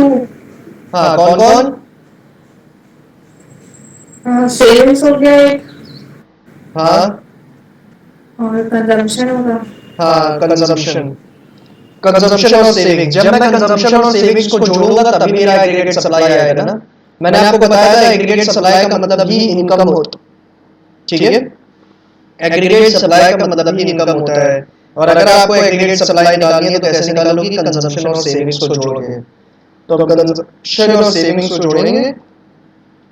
हाँ, कौन कौन? सेविंग्स हो गया एक, हाँ और कंजम्पशन होगा। हाँ, कंजम्पशन। कंजम्पशन और सेविंग्स, जब मैं कंजम्पशन और सेविंग्स को जोड़ूंगा तभी मेरा एग्रीगेट सप्लाई आएगा ना। मैंने आपको बताया था एग्रीगेट सप्लाई का मतलब ही इनकम हो, ठीक है। एग्रीगेट सप्लाई का मतलब ही इनकम होता है। और अगर आपको एग्रीगेट सप्लाई निकालनी है तो कैसे निकालोगी? कंजम्पशन और सेविंग्स को जोड़ के। तो हम कंजम्पशन और सेविंग्स को जोड़ेंगे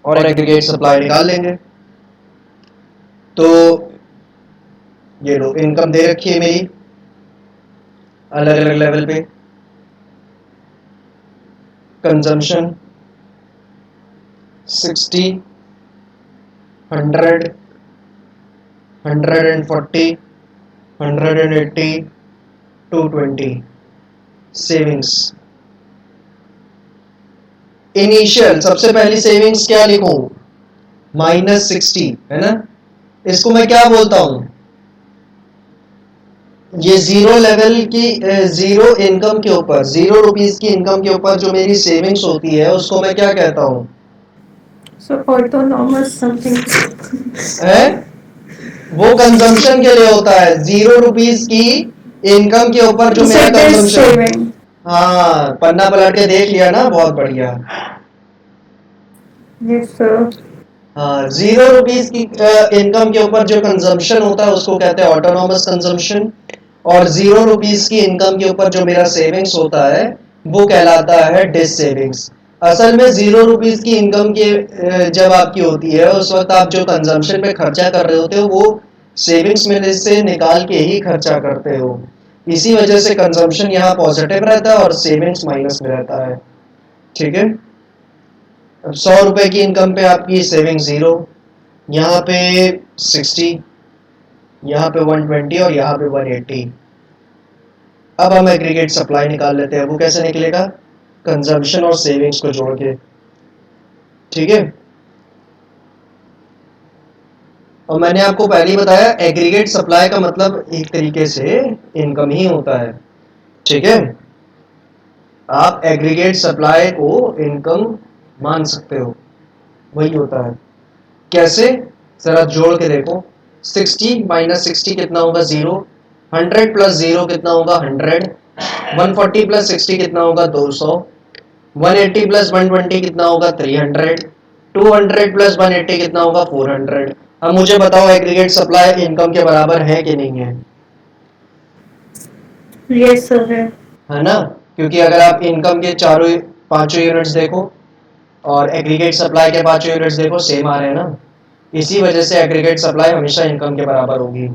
और एग्रीगेट सप्लाई निकाल लेंगे। तो ये लो, इनकम दे रखी है मेरी अलग अलग लेवल पे। कंजम्पशन 60, 100, 140, 180, 220। सेविंग्स इनिशियल, सबसे पहली सेविंग्स क्या लिखूं? -60 है ना। इसको मैं क्या बोलता हूं? ये जीरो लेवल की, जीरो इनकम के ऊपर, 0 रुपीज की इनकम के ऊपर जो मेरी सेविंग्स होती है उसको मैं क्या कहता हूं? सो ऑटोनॉमस समथिंग। है, वो कंजम्पशन के लिए होता है। 0 रुपीज की इनकम के ऊपर जो मेरा कंजम्पशन। सेविंग। हाँ, पन्ना पलट के देख लिया ना, बहुत बढ़िया। Yes sir. हाँ, 0 रुपीज की इनकम के ऊपर जो कंजम्पशन होता है उसको कहते हैं ऑटोनॉमस कंजम्पशन। और 0 रुपीज की इनकम के ऊपर जो मेरा सेविंग्स होता है वो कहलाता है डिस सेविंग्स। असल में 0 रुपीज की इनकम के जब आपकी होती है उस वक्त आप जो कंजम्पशन पे खर्चा कर रहे होते हो वो सेविंग्स में से निकाल के ही खर्चा करते हो। इसी वजह से कंजम्पशन यहाँ पॉजिटिव रहता है और सेविंग्स माइनस में रहता है, ठीक है। अब 100 रुपए की इनकम पे आपकी सेविंग 0, यहाँ पे 60, यहाँ पे 120 और यहाँ पे 180। अब हम एग्रीगेट सप्लाई निकाल लेते हैं। वो कैसे निकलेगा? कंजम्पशन और सेविंग्स को जोड़ के, ठीक है। और मैंने आपको पहले ही बताया एग्रीगेट सप्लाई का मतलब एक तरीके से इनकम ही होता है, ठीक है। आप एग्रीगेट सप्लाई को इनकम मान सकते हो, वही होता है। कैसे? जरा जोड़ के देखो। 60 माइनस 60 कितना होगा? 0। 100 प्लस 0 कितना होगा? 100। 140 प्लस 60 कितना होगा? 200। 180 प्लस 120 कितना होगा? 300। 200 प्लस 180 कितना होगा? 400। अब मुझे बताओ एग्रीगेट सप्लाई इनकम के बराबर है कि नहीं है? यस सर है ना, क्योंकि अगर आप इनकम के चारों पांचों यूनिट्स देखो और एग्रीगेट सप्लाई के पांचों यूनिट्स देखो, सेम आ रहे हैं ना। इसी वजह से एग्रीगेट सप्लाई हमेशा इनकम के बराबर होगी।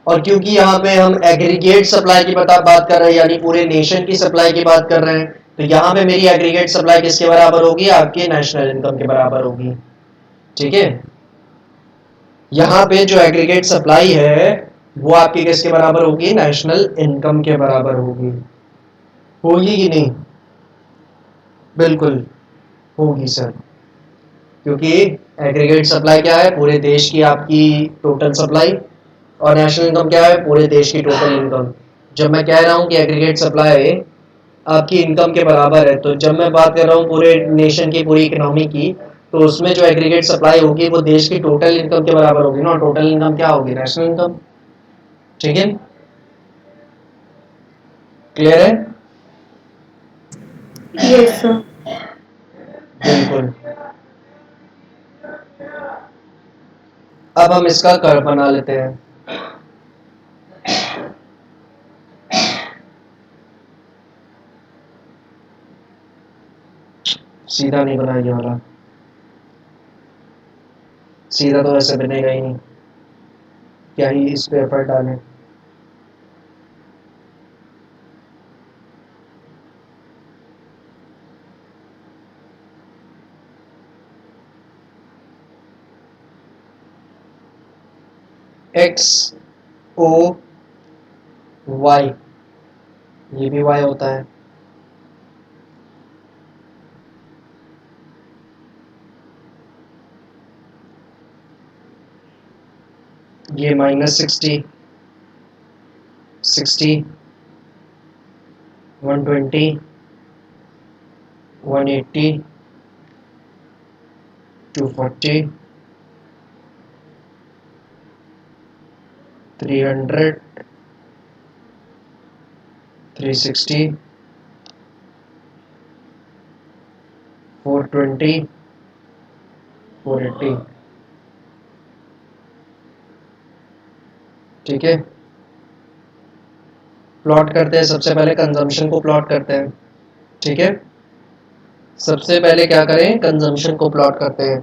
और क्योंकि यहाँ पे हम एग्रीगेट सप्लाई की बात कर रहे हैं, यानी पूरे नेशन की सप्लाई की बात कर रहे हैं, तो यहाँ पे मेरी एग्रीगेट सप्लाई किसके बराबर होगी? आपके नेशनल इनकम के बराबर होगी, ठीक है। यहाँ पे जो एग्रीगेट सप्लाई है वो आपकी किसके बराबर होगी? नेशनल इनकम के बराबर होगी। होगी कि नहीं? बिल्कुल होगी सर, क्योंकि एग्रीगेट सप्लाई क्या है? पूरे देश की आपकी टोटल सप्लाई। और नेशनल इनकम क्या है? पूरे देश की टोटल इनकम। जब मैं कह रहा हूँ कि एग्रीगेट सप्लाई आपकी इनकम के बराबर है, तो जब मैं बात कर रहा हूँ पूरे नेशन की, पूरी इकोनॉमी की, तो उसमें जो एग्रीगेट सप्लाई होगी वो देश की टोटल इनकम के बराबर होगी ना। टोटल इनकम क्या होगी? नेशनल इनकम, ठीक है। क्लियर है? Yes sir. बिल्कुल। अब हम इसका कर्व बना लेते हैं। सीधा नहीं बनाया ये वाला, सीधा तो ऐसे बनेगा ही नहीं, क्या ही इस पे एफर्ट डालें। एक्स ओ वाई, ये भी वाई होता है। ये -60, 60, 120, 180, 240, 300, 360, 420, 480। ठीक है, प्लॉट करते हैं। सबसे पहले कंजम्पशन को प्लॉट करते हैं। ठीक है, सबसे पहले क्या करें, कंजम्पशन को प्लॉट करते हैं।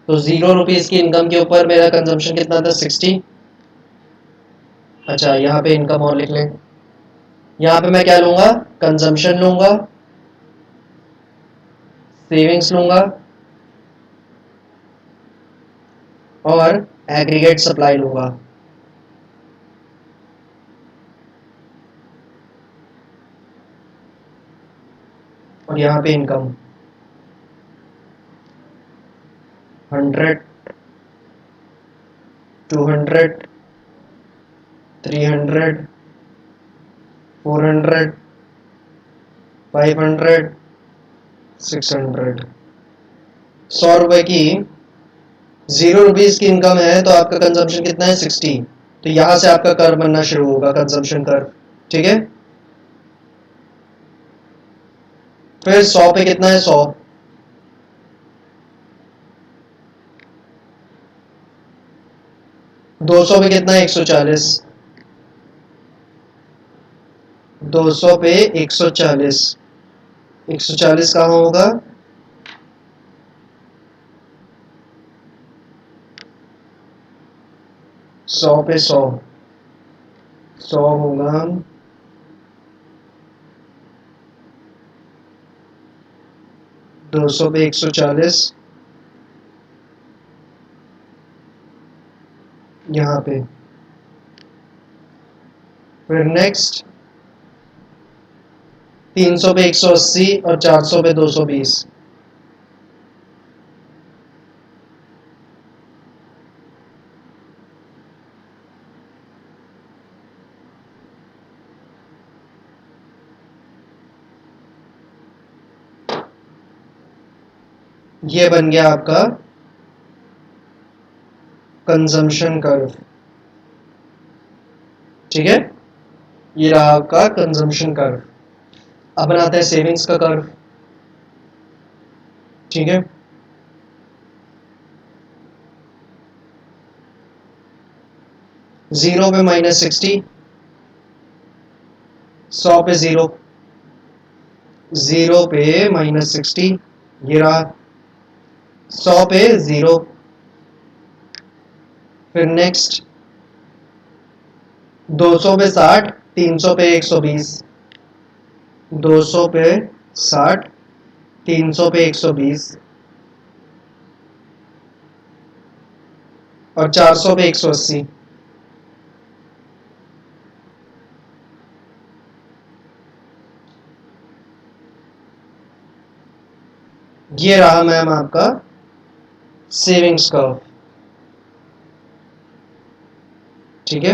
तो 0 रुपीज की इनकम के ऊपर मेरा कंजम्पशन कितना था, 60। अच्छा, यहाँ पे इनकम और लिख लें। यहाँ पे मैं क्या लूंगा, कंजम्पशन लूंगा, सेविंग्स लूंगा और एग्रीगेट सप्लाई लूंगा। और यहाँ पे इनकम 100, 200, 300, 400, 500, 600। 100 रुपए की, 0 रुपीज की इनकम है तो आपका कंजम्पशन कितना है, 60। तो यहां से आपका कर्व बनना शुरू होगा, कंजम्पशन कर्व। ठीक है, फिर 100 पे कितना है, 100। 200 पे कितना है, 140। 200 पे 140। 140 कहाँ होगा, 100 पे 100। 100 होगा 200 पे 140, यहाँ पे। फिर नेक्स्ट 300 पे 180 और 400 पे 220। ये बन गया आपका कंजम्पशन कर्व। ठीक है, ये रहा आपका कंजम्पशन कर्व। अब बनाते हैं सेविंग्स का कर्व। ठीक है, 0 पे -60, 100 पे 0, 0 पे -60, ये रहा 100 पे 0। फिर नेक्स्ट 200 पे 60, 300 पे 120। 200 पे 60, 300 पे 120 और 400 पे 180। ये रहा मैम आपका सेविंग्स कर्व। ठीक है,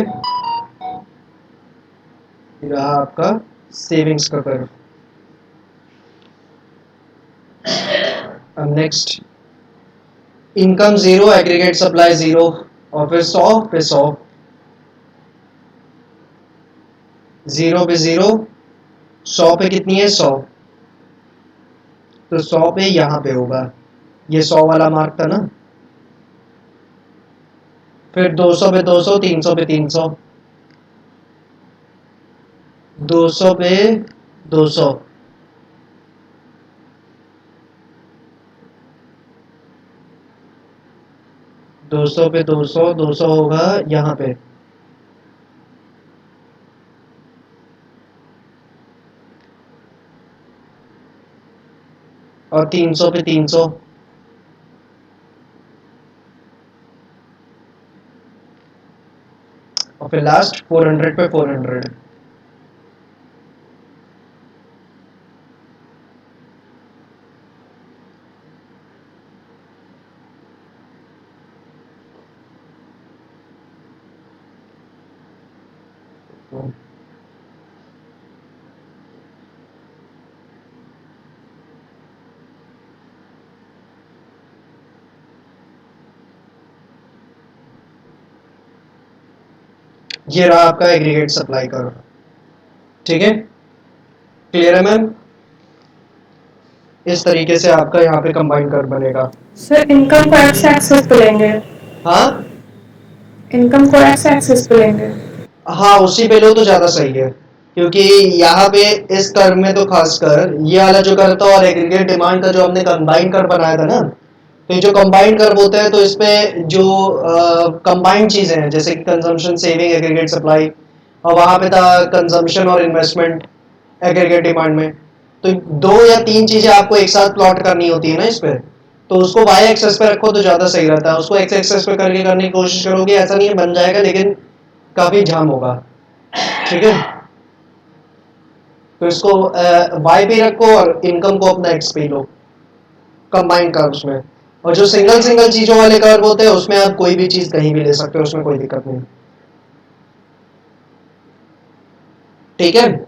ये रहा आपका सेविंग्स का कर्व। अब नेक्स्ट इनकम 0, एग्रीगेट सप्लाई 0 और फिर 100 पे 100। 0 पे 0, 100 पे कितनी है, 100। तो 100 पे यहाँ पे होगा, ये 100 वाला मार्क था ना। फिर 200 पे 200, 300 पे 300। 200 पे 200, 200 पे 200, 200 होगा यहाँ पे। और 300 पे 300। और फिर लास्ट 400 पे 400। ये रहा आपका एग्रीगेट सप्लाई कर्व। ठीक है, क्लियर है मैम? इस तरीके से आपका यहाँ पे कंबाइंड कर्व बनेगा। सर इनकम को एक्स एक्सिस पे लेंगे। हाँ इनकम को एक्स एक्सिस पे लेंगे। हाँ, उसी पे लो तो ज्यादा सही है, क्योंकि यहाँ पे इस कर्व में तो खासकर ये वाला जो कर्व था और एग्रीगेट डिमांड का जो हमने कंबाइंड कर्व बनाया था ना, तो ये जो कंबाइंड कर्व होता है तो इसपे जो कंबाइंड चीजें हैं जैसे कंजम्पशन, सेविंग, एग्रीगेट सप्लाई, और वहां पे था कंजम्पशन और इन्वेस्टमेंट एग्रीगेट डिमांड में, तो 2 या 3 चीजें आपको एक साथ प्लॉट करनी होती है ना इस पे, तो उसको वाई एक्सेस पे रखो तो ज्यादा सही रहता है। उसको एक्स एक्सेस पे करके करने की कोशिश करोगे, ऐसा नहीं है बन जाएगा, लेकिन काफी जाम होगा। ठीक है, तो इसको वाई पे रखो और इनकम को अपना एक्स पे लो, कंबाइंड कर्व्स में। और जो सिंगल सिंगल चीजों वाले कर्व होते हैं उसमें आप कोई भी चीज कहीं भी ले सकते हो, उसमें कोई दिक्कत नहीं। ठीक है,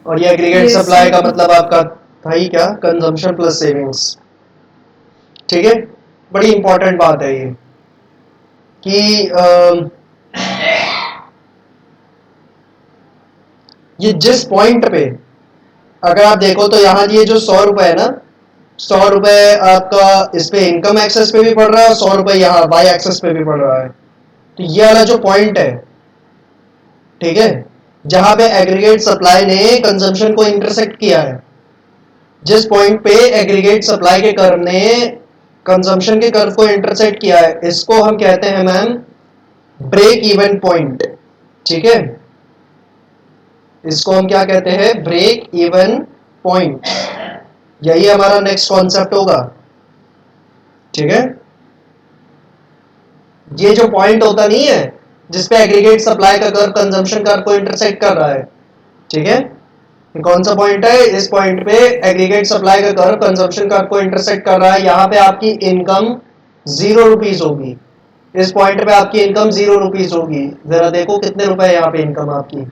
और ये एग्रीगेट Yes, सप्लाई का sir. मतलब आपका था ही क्या, कंजम्पशन प्लस सेविंग्स। ठीक है, बड़ी इंपॉर्टेंट बात है ये कि ये जिस पॉइंट पे अगर आप देखो तो यहाँ ये जो 100 रुपए है ना, 100 रुपए आपका इस पे इनकम एक्सेस पे भी पड़ रहा है और 100 रुपए यहाँ वाई एक्सेस पे भी पड़ रहा है। तो ये वाला जो पॉइंट है, ठीक है, जहां पे एग्रीगेट सप्लाई ने कंजम्पशन को इंटरसेक्ट किया है, जिस पॉइंट पे एग्रीगेट सप्लाई के कर्व ने कंजम्पशन के कर्व को इंटरसेक्ट किया है, इसको हम कहते हैं मैम ब्रेक इवन पॉइंट। ठीक है, इसको हम क्या कहते हैं, ब्रेक इवन पॉइंट। यही हमारा नेक्स्ट कॉन्सेप्ट होगा। ठीक है, ये जो पॉइंट होता नहीं है जिसपे एग्रीगेट सप्लाई का कर्व कंजम्पशन कर्व को इंटरसेक्ट कर रहा है, ठीक है, ये कौन सा पॉइंट है, इस पॉइंट पे एग्रीगेट सप्लाई का कर्व कंजम्पशन कर्व को इंटरसेक्ट कर रहा है। यहाँ पे आपकी इनकम 0 रुपीज होगी, इस पॉइंट पे आपकी इनकम 0 रुपीज होगी। जरा देखो कितने रुपए यहाँ पे इनकम आपकी,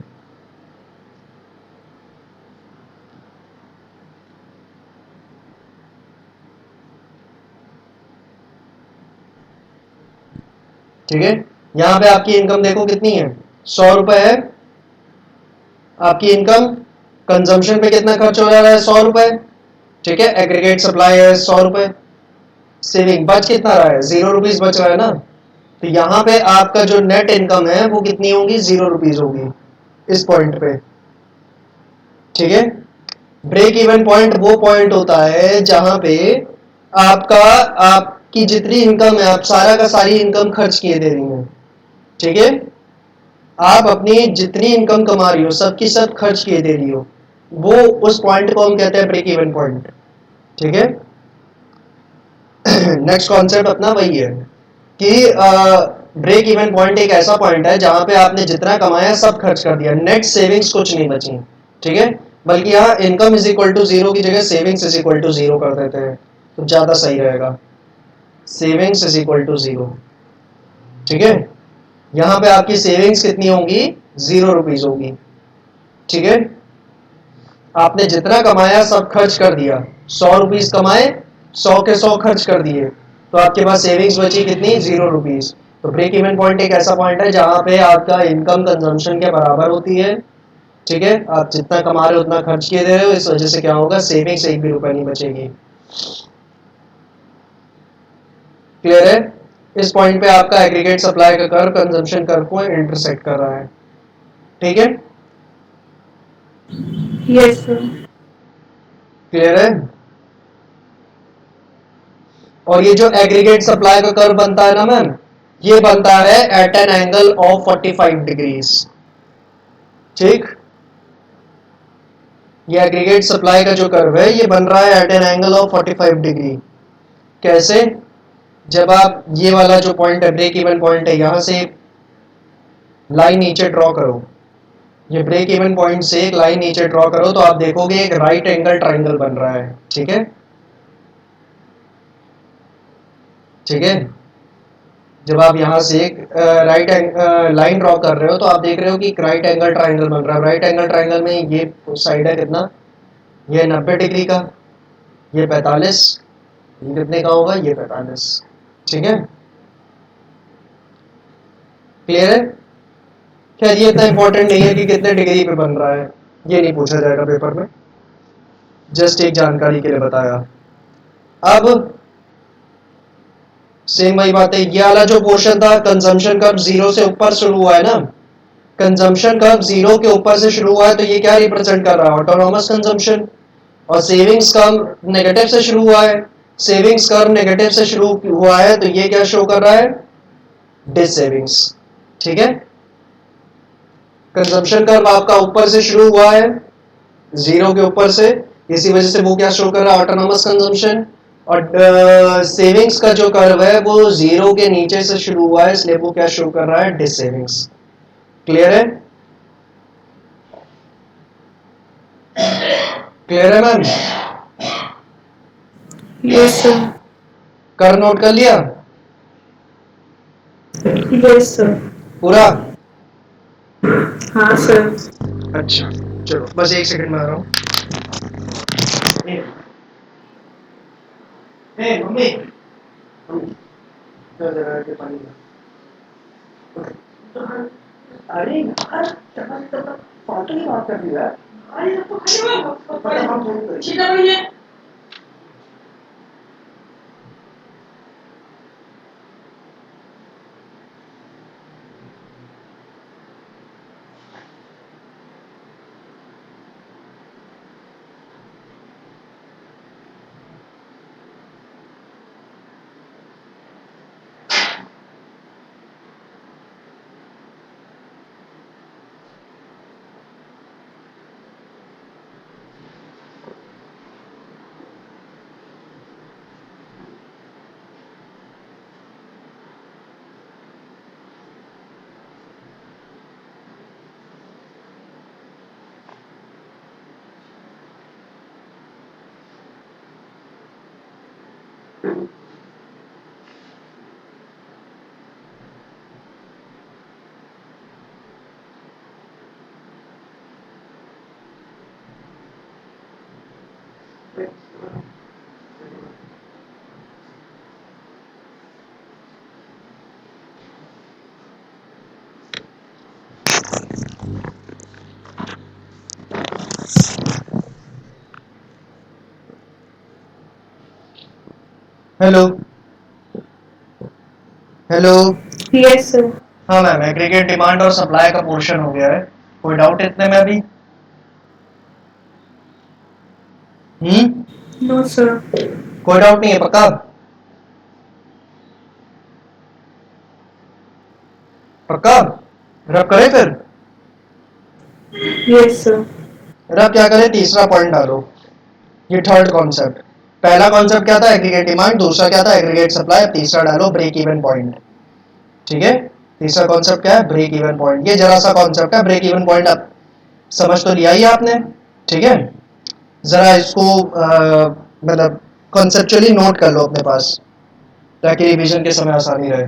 ठीक है, यहाँ पे आपकी इनकम देखो कितनी है, 100 रुपए है आपकी इनकम। कंजम्पशन पे कितना खर्च हो रहा है, 100 रुपए। ठीक है, एग्रीगेट सप्लाई है 100 रुपए, सेविंग बच कितना रहा है, 0 रुपीज बच रहा है ना। तो यहाँ पे आपका जो नेट इनकम है वो कितनी होगी, 0 रुपीज होगी इस पॉइंट पे। ठीक है, ब्रेक इवन पॉइंट वो पॉइंट होता है जहां पे आपका आपकी जितनी इनकम है आप सारा का सारी इनकम खर्च किए दे रही हैं। ठीक है, आप अपनी जितनी इनकम कमा रही हो सबकी सब खर्च किए दे रही हो, वो उस पॉइंट को हम कहते हैं ब्रेक इवन पॉइंट। ठीक है, नेक्स्ट कॉन्सेप्ट अपना वही है कि ब्रेक इवन पॉइंट एक ऐसा पॉइंट है जहां पे आपने जितना कमाया सब खर्च कर दिया, नेट सेविंग्स कुछ नहीं बची। ठीक है, बल्कि यहाँ इनकम इज इक्वल टू 0 की जगह सेविंग्स इज इक्वल टू 0 कर देते हैं तो ज्यादा सही रहेगा, सेविंग्स इज इक्वल टू 0। ठीक है, यहाँ पे आपकी सेविंग्स कितनी होंगी, 0 रुपीज होगी। ठीक है, आपने जितना कमाया सब खर्च कर दिया, 100 रुपीज कमाए, 100 के 100 खर्च कर दिए, तो आपके पास सेविंग्स बची कितनी, 0 रुपीज। तो ब्रेक इवन पॉइंट एक ऐसा पॉइंट है जहां पे आपका इनकम कंजम्पशन के बराबर होती है। ठीक है, आप जितना कमा रहे हो उतना खर्च किए दे रहे हो, इस वजह से क्या होगा, सेविंग्स एक भी रुपए नहीं बचेगी। क्लियर है, इस पॉइंट पे आपका एग्रीगेट सप्लाई का कर्व कंजम्पशन कर्व को इंटरसेक्ट कर रहा है। ठीक है, Yes, sir. क्लियर है, और ये जो एग्रीगेट सप्लाई का कर्व बनता है ना मैम, ये बनता है at an angle of 45 degrees. ठीक, ये एग्रीगेट सप्लाई का जो कर्व है ये बन रहा है at an angle of 45 degree. कैसे, जब आप ये वाला जो पॉइंट है ब्रेक इवन पॉइंट है, यहां से लाइन नीचे ड्रॉ करो, ये ब्रेक इवन पॉइंट से एक लाइन नीचे ड्रॉ करो तो आप देखोगे एक राइट एंगल ट्राइंगल बन रहा है। ठीक है, ठीक है, जब आप यहाँ से एक राइट लाइन ड्रॉ कर रहे हो तो आप देख रहे हो कि राइट एंगल ट्राइंगल बन रहा है। राइट एंगल ट्राइंगल में ये साइड है कितना, ये 90 डिग्री का, ये 45, ये कितने का होगा, ये 45। ठीक है, क्लियर है? खैर ये इतना इंपॉर्टेंट नहीं है कि कितने डिग्री पे बन रहा है, ये नहीं पूछा जाएगा पेपर में, जस्ट एक जानकारी के लिए बताया। अब सेम वही बात है, ये वाला जो पोर्शन था कंजम्पशन कर्व जीरो से ऊपर शुरू हुआ है ना, कंजम्पशन कर्व जीरो के ऊपर से शुरू हुआ है, तो ये क्या रिप्रेजेंट कर रहा है? Autonomous consumption. और सेविंग्स कर्व नेगेटिव से शुरू हुआ है, सेविंग्स कर्व नेगेटिव से शुरू हुआ है, तो ये क्या शो कर रहा है? Dissavings. ठीक है, कंजम्पशन कर्व आपका ऊपर से शुरू हुआ है, जीरो के ऊपर से, इसी वजह से वो क्या शो कर रहा है? Autonomous consumption. और सेविंग्स का जो कर्व है वो जीरो के नीचे से शुरू हुआ है, इसलिए वो क्या शो कर रहा है? Dissavings. क्लियर है? क्लियर है मैम? Yes, sir. कर नोट कर लिया Yes, sir. पूरा? हाँ sir. अच्छा चलो बस एक सेकंड में आ रहा हूँ। मम्मी पानी। अरे यार फालतू की बात कर रही है। अरे तो खाली हेलो हेलो। Yes, sir. हाँ मैम, एग्रीगेट डिमांड और सप्लाई का पोर्शन हो गया है, कोई डाउट इतने में अभी? No, sir. कोई डाउट नहीं है पक्का? पक्का रब करे फिर? Yes, sir. रब क्या करे, तीसरा पॉइंट डालो, ये थर्ड कॉन्सेप्ट। पहला कॉन्सेप्ट क्या था? Aggregate demand. दूसरा क्या था? Aggregate supply. तीसरा डालो ब्रेक इवन पॉइंट। ठीक है, तीसरा कॉन्सेप्ट क्या है? Break even point. ये जरा सा कॉन्सेप्ट है, ब्रेक इवन पॉइंट आप समझ तो लिया ही आपने। ठीक है, जरा इसको मतलब कॉन्सेप्चुअली नोट कर लो अपने पास, ताकि रिवीजन के समय आसानी रहे।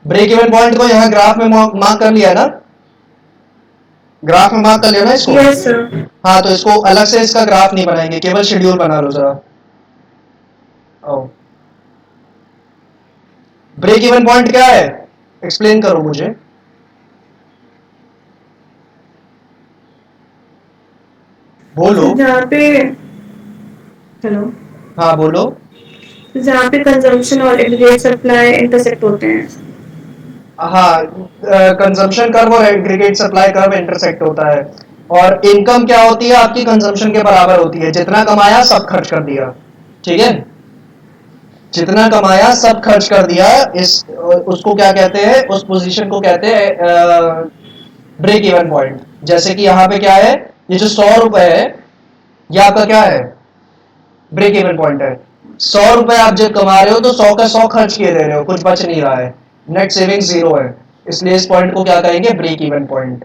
ब्रेक इवन पॉइंट को यहाँ ग्राफ में मार्क कर लिया ना? ग्राफ में मार्क कर लिया ना इसको? Yes, sir. हाँ, तो इसको अलग से इसका ग्राफ नहीं बनाएंगे, केवल शेड्यूल बना लो जरा। ब्रेक इवन पॉइंट क्या है? एक्सप्लेन करो मुझे। बोलो। जहाँ पे हेलो हाँ बोलो। जहाँ पे कंजम्पशन और एग्रीगेट सप्लाई इंटरसेक्ट होते हैं। हाँ, कंजम्पशन कर्व और एग्रीगेट सप्लाई कर्व इंटरसेक्ट होता है, और इनकम क्या होती है आपकी? कंजम्पशन के बराबर होती है, जितना कमाया सब खर्च कर दिया। ठीक है, जितना कमाया सब खर्च कर दिया, इस उसको क्या कहते हैं? उस पोजीशन को कहते हैं ब्रेक इवन पॉइंट। जैसे कि यहाँ पे क्या है, ये जो 100 रुपए है, ये आपका क्या है? ब्रेक इवन पॉइंट है। 100 रुपए आप जब कमा रहे हो तो 100 का 100 खर्च किए दे रहे हो, कुछ बच नहीं रहा है, नेट सेविंग जीरो है, इसलिए इस पॉइंट को क्या कहेंगे? Break even point.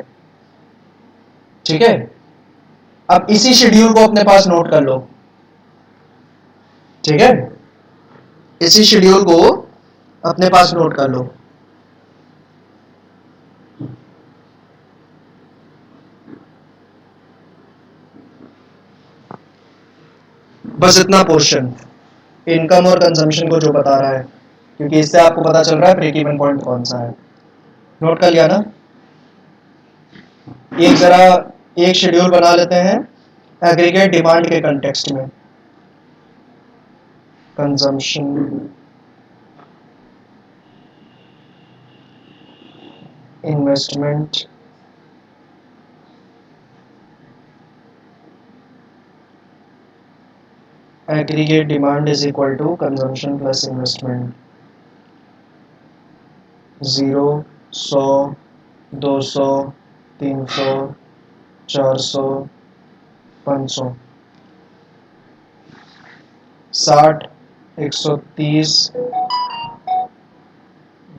ठीक है, अब इसी शेड्यूल को अपने पास नोट कर लो। ठीक है, इसी शेड्यूल को अपने पास नोट कर लो। बस इतना पोर्शन। इनकम और कंजम्पशन को जो बता रहा है, क्योंकि इससे आपको पता चल रहा है ब्रेक इवन पॉइंट कौन सा है। नोट कर लिया ना? एक जरा एक शेड्यूल बना लेते हैं एग्रीगेट डिमांड के कंटेक्स्ट में। Consumption, investment, aggregate demand is equal to consumption plus investment। 0, 100, 200, 300, 400, 500, 60, 130,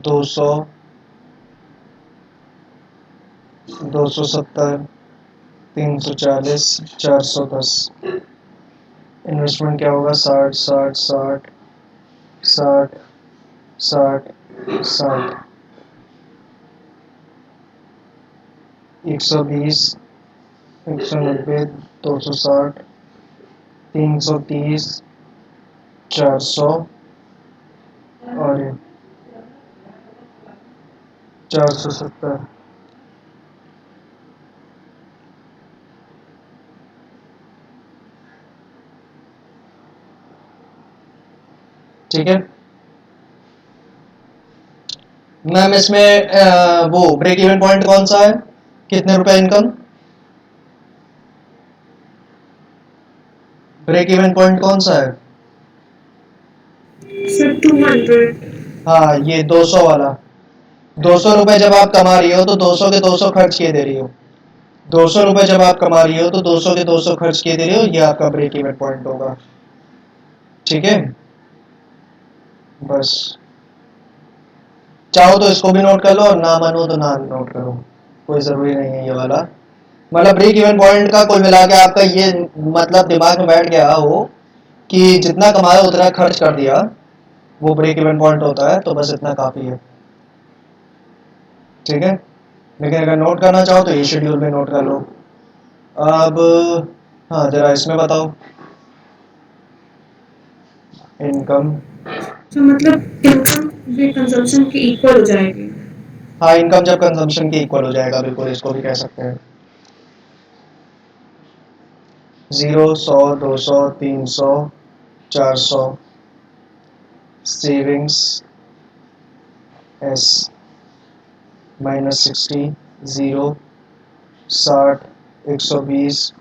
200, 270, 340, 410। Investment क्या होगा? 60, 60, 60, 60, 60, 60, 120, 190, 260, 330, 400 और 470। ठीक है मैम, इसमें वो ब्रेक इवन पॉइंट कौन सा है? कितने रुपए इनकम? ब्रेक इवन पॉइंट कौन सा है? सर 200। हाँ, ये 200 वाला। 200 रुपए जब आप कमा रही हो तो 200 के 200 खर्च किए दे रही हो। 200 रुपए जब आप कमा रही हो तो 200 के 200 खर्च किए दे रही हो, ये आपका ब्रेक इवन पॉइंट होगा। ठीक है, बस चाहो तो इसको भी नोट कर लो और ना मानो तो ना नोट करो, कोई जरूरी नहीं है ये वाला। मतलब ब्रेक इवन पॉइंट का कुल मिला के आपका ये मतलब दिमाग में बैठ गया हो कि जितना कमाया उतना खर्च कर दिया, वो ब्रेक इवन पॉइंट होता है, तो बस इतना काफी है। ठीक है, लेकिन अगर नोट करना चाहो तो ये शेड्यूल में नोट कर लो। अब हाँ, जरा इसमें बताओ इनकम। तो मतलब इनकम भी कंजम्पशन की इक्वल हो जाएगी। हाँ, इनकम जब कंजम्पशन के इक्वल हो जाएगा, बिल्कुल इसको भी कह सकते हैं। 0, 100, 200, 300, 400, सेविंग्स एस -60, 0, 60, 120,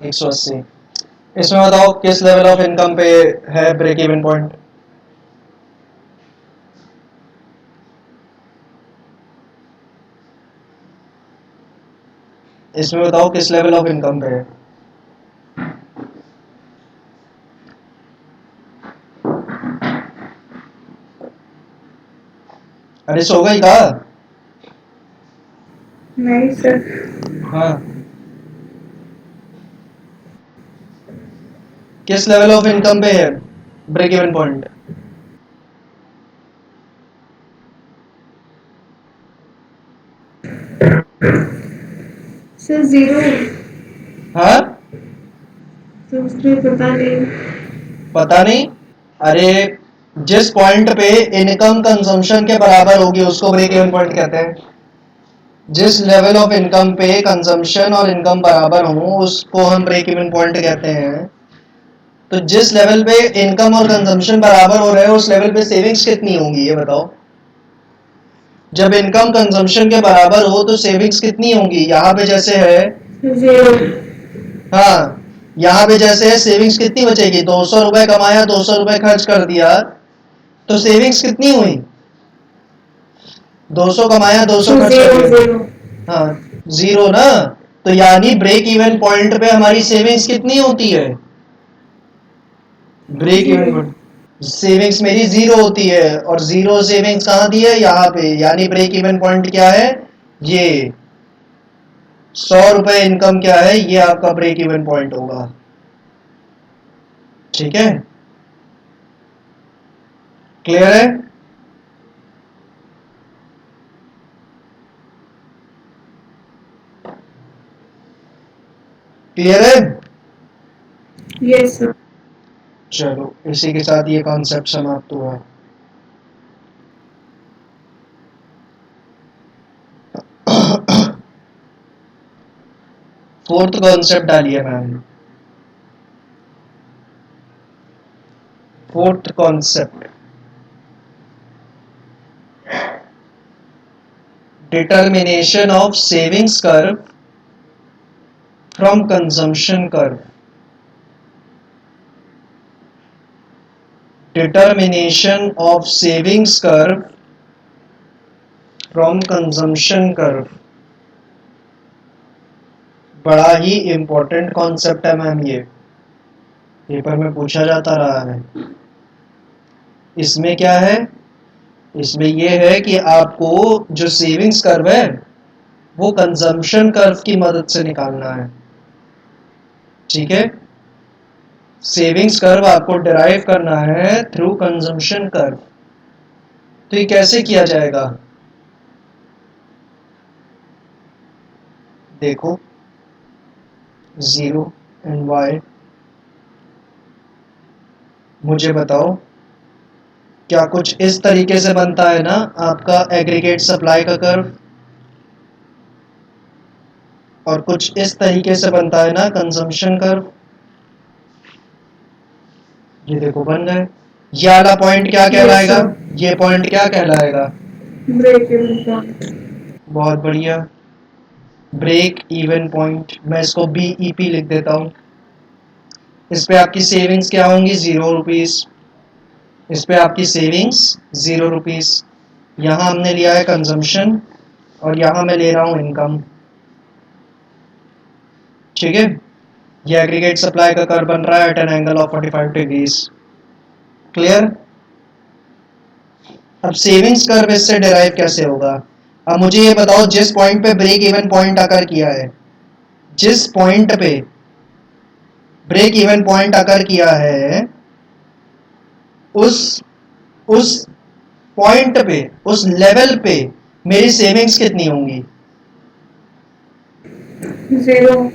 180। इसमें बताओ किस लेवल ऑफ इनकम पे है ब्रेक इवन पॉइंट? इसमें बताओ किस लेवल ऑफ इनकम पे है? अरे सो गई का? नहीं सर। हाँ, किस लेवल ऑफ इनकम पे है ब्रेक इवन पॉइंट? सर 0। हाँ, तो उसमें पता नहीं। अरे जिस पॉइंट पे इनकम कंजम्पशन के बराबर होगी उसको ब्रेक इवन पॉइंट कहते हैं। जिस लेवल ऑफ इनकम पे कंजम्पशन और इनकम बराबर हो उसको हम ब्रेक इवन पॉइंट कहते हैं। तो जिस लेवल पे इनकम और कंजम्पशन बराबर हो रहे हैं उस लेवल पे सेविंग्स कितनी होंगी ये बताओ? जब इनकम कंजम्पशन के बराबर हो तो सेविंग्स कितनी होंगी? यहाँ पे जैसे है, 0। हाँ, यहाँ पे जैसे है सेविंग्स कितनी बचेगी? 200 रुपए कमाया, 200 रुपए खर्च कर दिया, तो सेविंग्स कितनी हुई? 200 कमाया, 200 खर्च कर दिया, हाँ 0 ना। तो यानी ब्रेक इवन पॉइंट पे हमारी सेविंग्स कितनी होती है? ब्रेक इवन पॉइंट सेविंग्स मेरी 0 होती है, और 0 सेविंग्स कहाँ दी है? यहाँ पे। यानी ब्रेक इवन पॉइंट क्या है? ये 100 रुपए इनकम क्या है? ये आपका ब्रेक इवन पॉइंट होगा। ठीक है, क्लियर है? क्लियर है? Yes, sir. चलो इसी के साथ ये कॉन्सेप्ट समाप्त हुआ। फोर्थ कॉन्सेप्ट डालिए ma'am. Fourth concept, determination of savings curve from consumption curve. Determination of savings curve from consumption curve, बड़ा ही इंपॉर्टेंट कॉन्सेप्ट है मैम, ये पेपर में पूछा जाता रहा है। इसमें क्या है, इसमें यह है कि आपको जो सेविंग्स कर्व है वो कंजम्पशन कर्व की मदद से निकालना है। ठीक है, सेविंग्स कर्व आपको डिराइव करना है थ्रू कंजम्पशन कर्व। तो ये कैसे किया जाएगा, देखो 0 एंड y, मुझे बताओ क्या कुछ इस तरीके से बनता है ना आपका एग्रीगेट सप्लाई का कर्व, और कुछ इस तरीके से बनता है ना कंजम्पशन कर्व। ये देखो बन गए। ये वाला पॉइंट क्या कहलाएगा, ये पॉइंट क्या कहलाएगा, ब्रेक इवन पॉइंट। बहुत बढ़िया, ब्रेक इवन पॉइंट। मैं इसको BEP लिख देता हूं। इस पे आपकी सेविंग्स क्या होंगी, 0 रुपीज। इस पे आपकी सेविंग्स 0 रुपीज। यहां हमने लिया है कंजम्पशन और यहां मैं ले रहा हूं इनकम। ठीक है, ये एग्रीगेट सप्लाई का कर्व बन रहा है at an angle of 45 degrees. Clear. अब सेविंग्स कर्व इससे डिराइव कैसे होगा, अब मुझे ये बताओ जिस पॉइंट पे ब्रेक इवन पॉइंट अकर किया है, जिस पॉइंट पे ब्रेक इवन पॉइंट अकर किया है, उस पॉइंट पे, उस लेवल पे मेरी सेविंग्स कितनी होंगी, 0।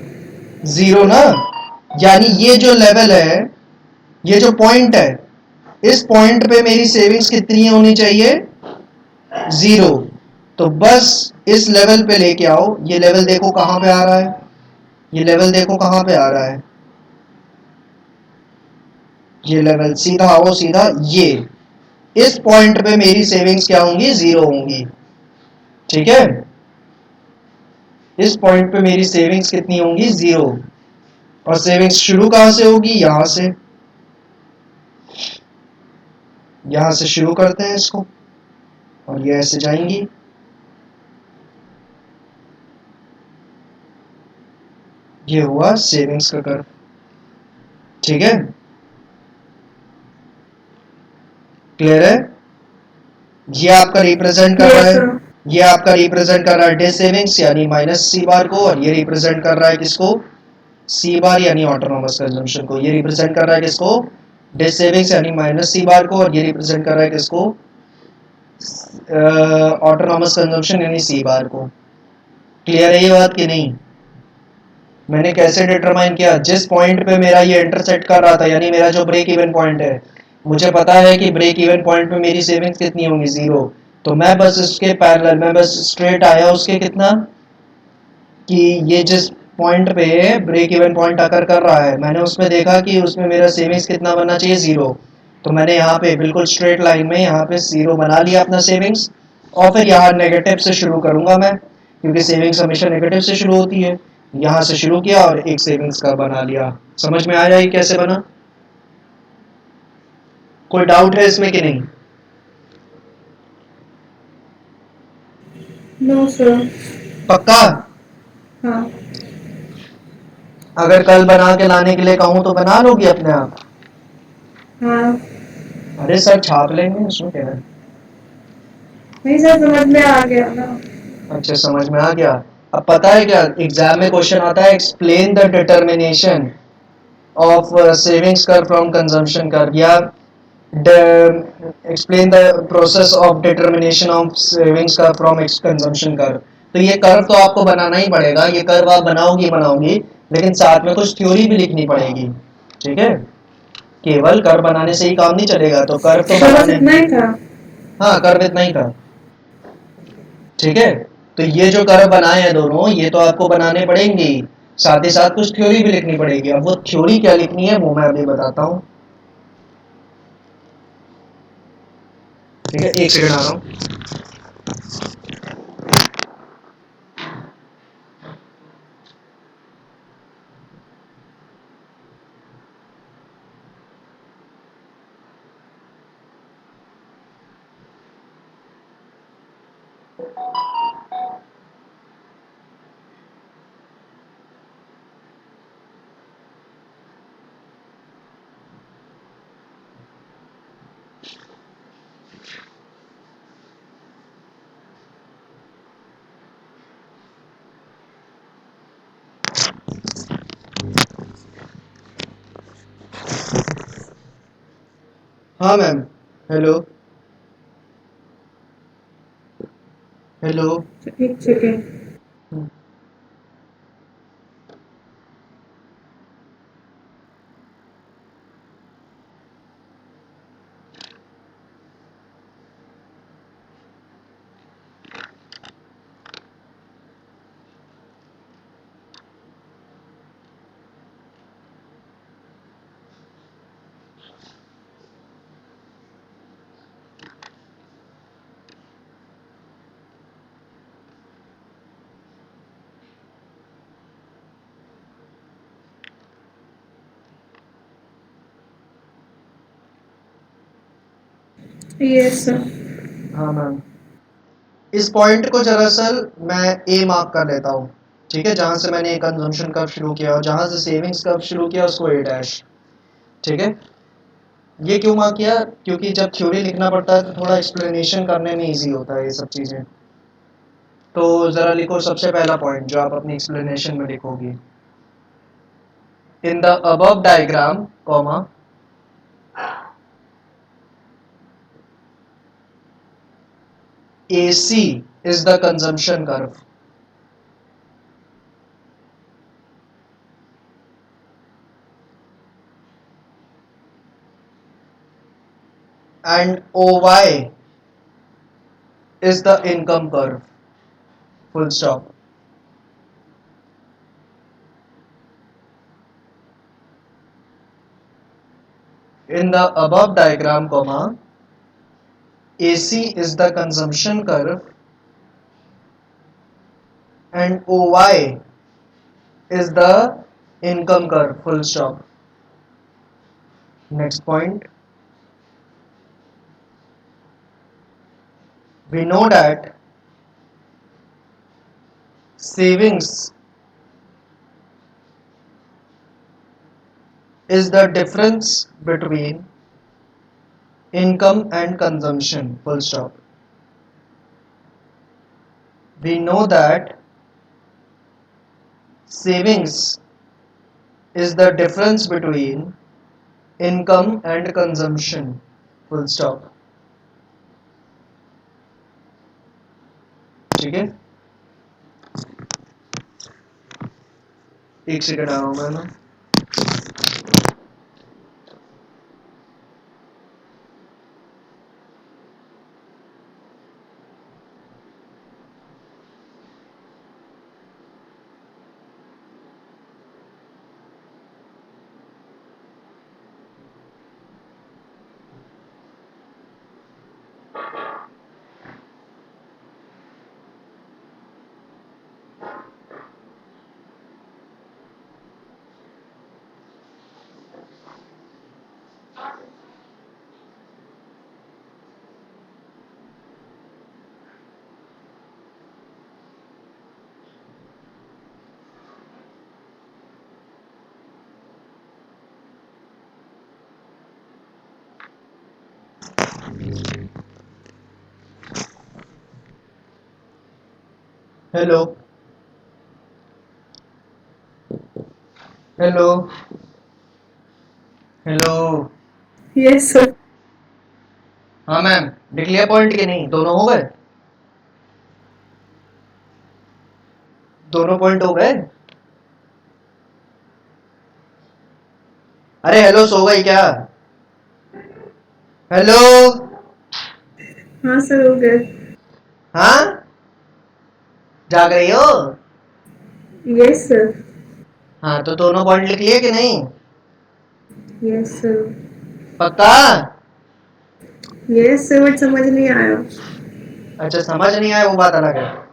0 ना। यानी ये जो लेवल है, ये जो पॉइंट है, इस पॉइंट पे मेरी सेविंग्स कितनी होनी चाहिए, 0। तो बस इस लेवल पे लेके आओ। ये लेवल देखो कहां पे आ रहा है, ये लेवल देखो कहां पे आ रहा है, ये लेवल सीधा आओ, सीधा ये इस पॉइंट पे मेरी सेविंग्स क्या होंगी, 0 होंगी। ठीक है, इस पॉइंट पे मेरी सेविंग्स कितनी होंगी, 0। और सेविंग्स शुरू कहां से होगी, यहां से। यहां से शुरू करते हैं इसको और ये ऐसे जाएंगी। ये हुआ सेविंग्स का कर्व। ठीक है, क्लियर है। ये आपका रिप्रेजेंट कर रहा है, ये आपका रिप्रेजेंट कर रहा है डे सेविंग्स यानी -C बार को, और ये रिप्रेजेंट कर रहा है किसको, C बार यानी ऑटोनॉमस कंजम्पशन को। ये रिप्रेजेंट कर रहा है किसको, डे सेविंग्स यानी -C बार को, और ये रिप्रेजेंट कर रहा है किसको, ऑटोनॉमस कंजम्पशन यानी C बार को। क्लियर है ये बात कि नहीं। मैंने कैसे डिटरमाइन किया, जिस पॉइंट पे मेरा ये इंटरसेक्ट कर रहा था, यानी मेरा जो ब्रेक इवन पॉइंट है, मुझे पता है कि ब्रेक इवन पॉइंट पे मेरी सेविंग्स कितनी होंगी, 0। तो मैं बस इसके पैरेलल, मैं बस स्ट्रेट आया उसके कितना, कि ये जिस पॉइंट पे ब्रेक इवन पॉइंट अकर कर रहा है, मैंने उसमें देखा कि उसमें मेरा सेविंग्स कितना बनना चाहिए, 0। तो मैंने यहाँ पे बिल्कुल स्ट्रेट लाइन में यहाँ पे 0 बना लिया अपना सेविंग्स, और फिर यहाँ नेगेटिव से शुरू करूंगा मैं, क्योंकि सेविंग्स हमेशा नेगेटिव से शुरू होती है। यहाँ से शुरू किया और एक सेविंग्स का बना लिया। समझ में आ जाएगी कैसे बना, कोई डाउट है इसमें कि नहीं। No sir. पक्का। हाँ। अगर कल बना के लाने के लिए कहूँ तो बना लोगी अपने आप। हाँ। अरे सर छाप लेंगे, उसमें क्या है। नहीं सर, समझ में आ गया ना। अच्छा समझ में आ गया। अब पता है क्या एग्जाम में क्वेश्चन आता है, explain the determination of savings curve from consumption curve, या explain the process of determination of savings curve from consumption curve. तो ये कर्व तो आपको बनाना ही पड़ेगा, ये कर्व आप बनाओगी, लेकिन साथ में कुछ थ्योरी भी लिखनी पड़ेगी। ठीक है, केवल कर्व बनाने से ही काम नहीं चलेगा, तो कर्व तो तो बस बनाने, इतना ही था। हाँ कर्व इतना ही था। ठीक है, तो ये जो कर्व बनाए हैं दोनों, ये तो आपको बनाने पड़ेंगे ही, साथ ही साथ कुछ थ्योरी भी लिखनी पड़ेगी। अब वो थ्योरी क्या लिखनी है वो मैं अभी बताता हूँ। ठीक है, एक सेकंड आ रहा हूँ। हाँ मैम, हेलो हेलो। एक सेकेंड। Yes sir. हाँ मैम, इस पॉइंट को दरअसल मैं ए मार्क कर लेता हूँ। ठीक है, जहां से मैंने कंजम्पशन कर्व शुरू किया और जहां से सेविंग्स कर्व शुरू किया उसको ए डैश। ठीक है, ये क्यों मार्क किया, क्योंकि जब थ्योरी लिखना पड़ता है तो थोड़ा एक्सप्लेनेशन करने में इजी होता है ये सब चीज़ें। तो ज़रा लिखो सबसे पहला पॉइंट जो आप अपनी एक्सप्लेनेशन में लिखोगी। In the above diagram comma AC is the consumption curve and OY is the income curve. Full stop. In the above diagram, comma, AC is the consumption curve and OY is the income curve. Full stop. Next point. We know that savings is the difference between income and consumption. Full stop. We know that savings is the difference between income and consumption. Full stop. ठीक है, एक second आ रहा हूँ मैं ना। Hello hello hello. Yes sir. हाँ ma'am, लिख लिया पॉइंट के नहीं, दोनों हो गए, दोनों पॉइंट हो गए। अरे हेलो, सो गई क्या? हेलो। हाँ सर, हो गए। हाँ, जाग रही हो? Yes sir. हाँ, तो दोनों पॉइंट लिख लिए कि नहीं? Yes sir. पक्का? यस सर, बट समझ नहीं आया। अच्छा, समझ नहीं आया, वो बात अलग है।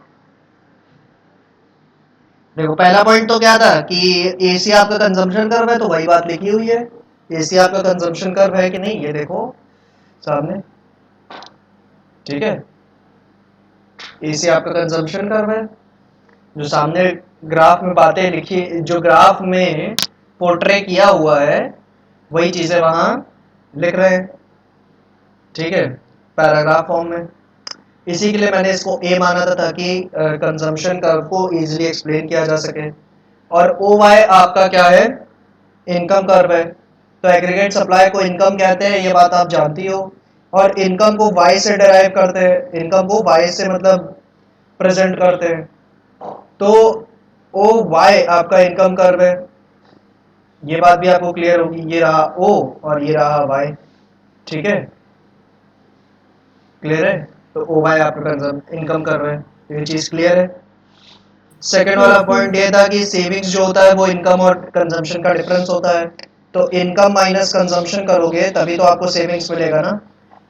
देखो, पहला पॉइंट तो क्या था कि एसी आपका कंजम्पशन कर्व है, तो वही बात लिखी हुई है। एसी आपका कंजम्पशन कर्व है कि नहीं, ये देखो सामने। ठीक है, एसी आपका कंजम्पशन कर्व है। जो सामने ग्राफ में बातें लिखी, जो ग्राफ में पोर्ट्रे किया हुआ है, वही चीजें वहां लिख रहे हैं। ठीक है, पैराग्राफ फॉर्म में। इसी के लिए मैंने इसको ए माना था, ताकि कंजम्पशन कर्व को इजीली एक्सप्लेन किया जा सके। और ओ वाई आपका क्या है? इनकम कर्व है। तो एग्रीगेट सप्लाई को इनकम कहते हैं, ये बात आप जानती हो। और इनकम को वाई से डिराइव करते हैं, इनकम को वाई से मतलब प्रेजेंट करते हैं। तो ओ वाई आपका इनकम कर्व है। ये बात भी आपको क्लियर होगी। ये रहा ओ और ये रहा वाई। ठीक है, क्लियर है? तो ओ वाई आपका इनकम कर्व है। तो ये चीज क्लियर है। सेकेंड वाला यस सर। पॉइंट ये था कि सेविंग्स जो होता है वो इनकम और कंजम्पशन का डिफरेंस होता है। तो इनकम माइनस कंजम्पशन करोगे तभी तो आपको सेविंग्स मिलेगा ना।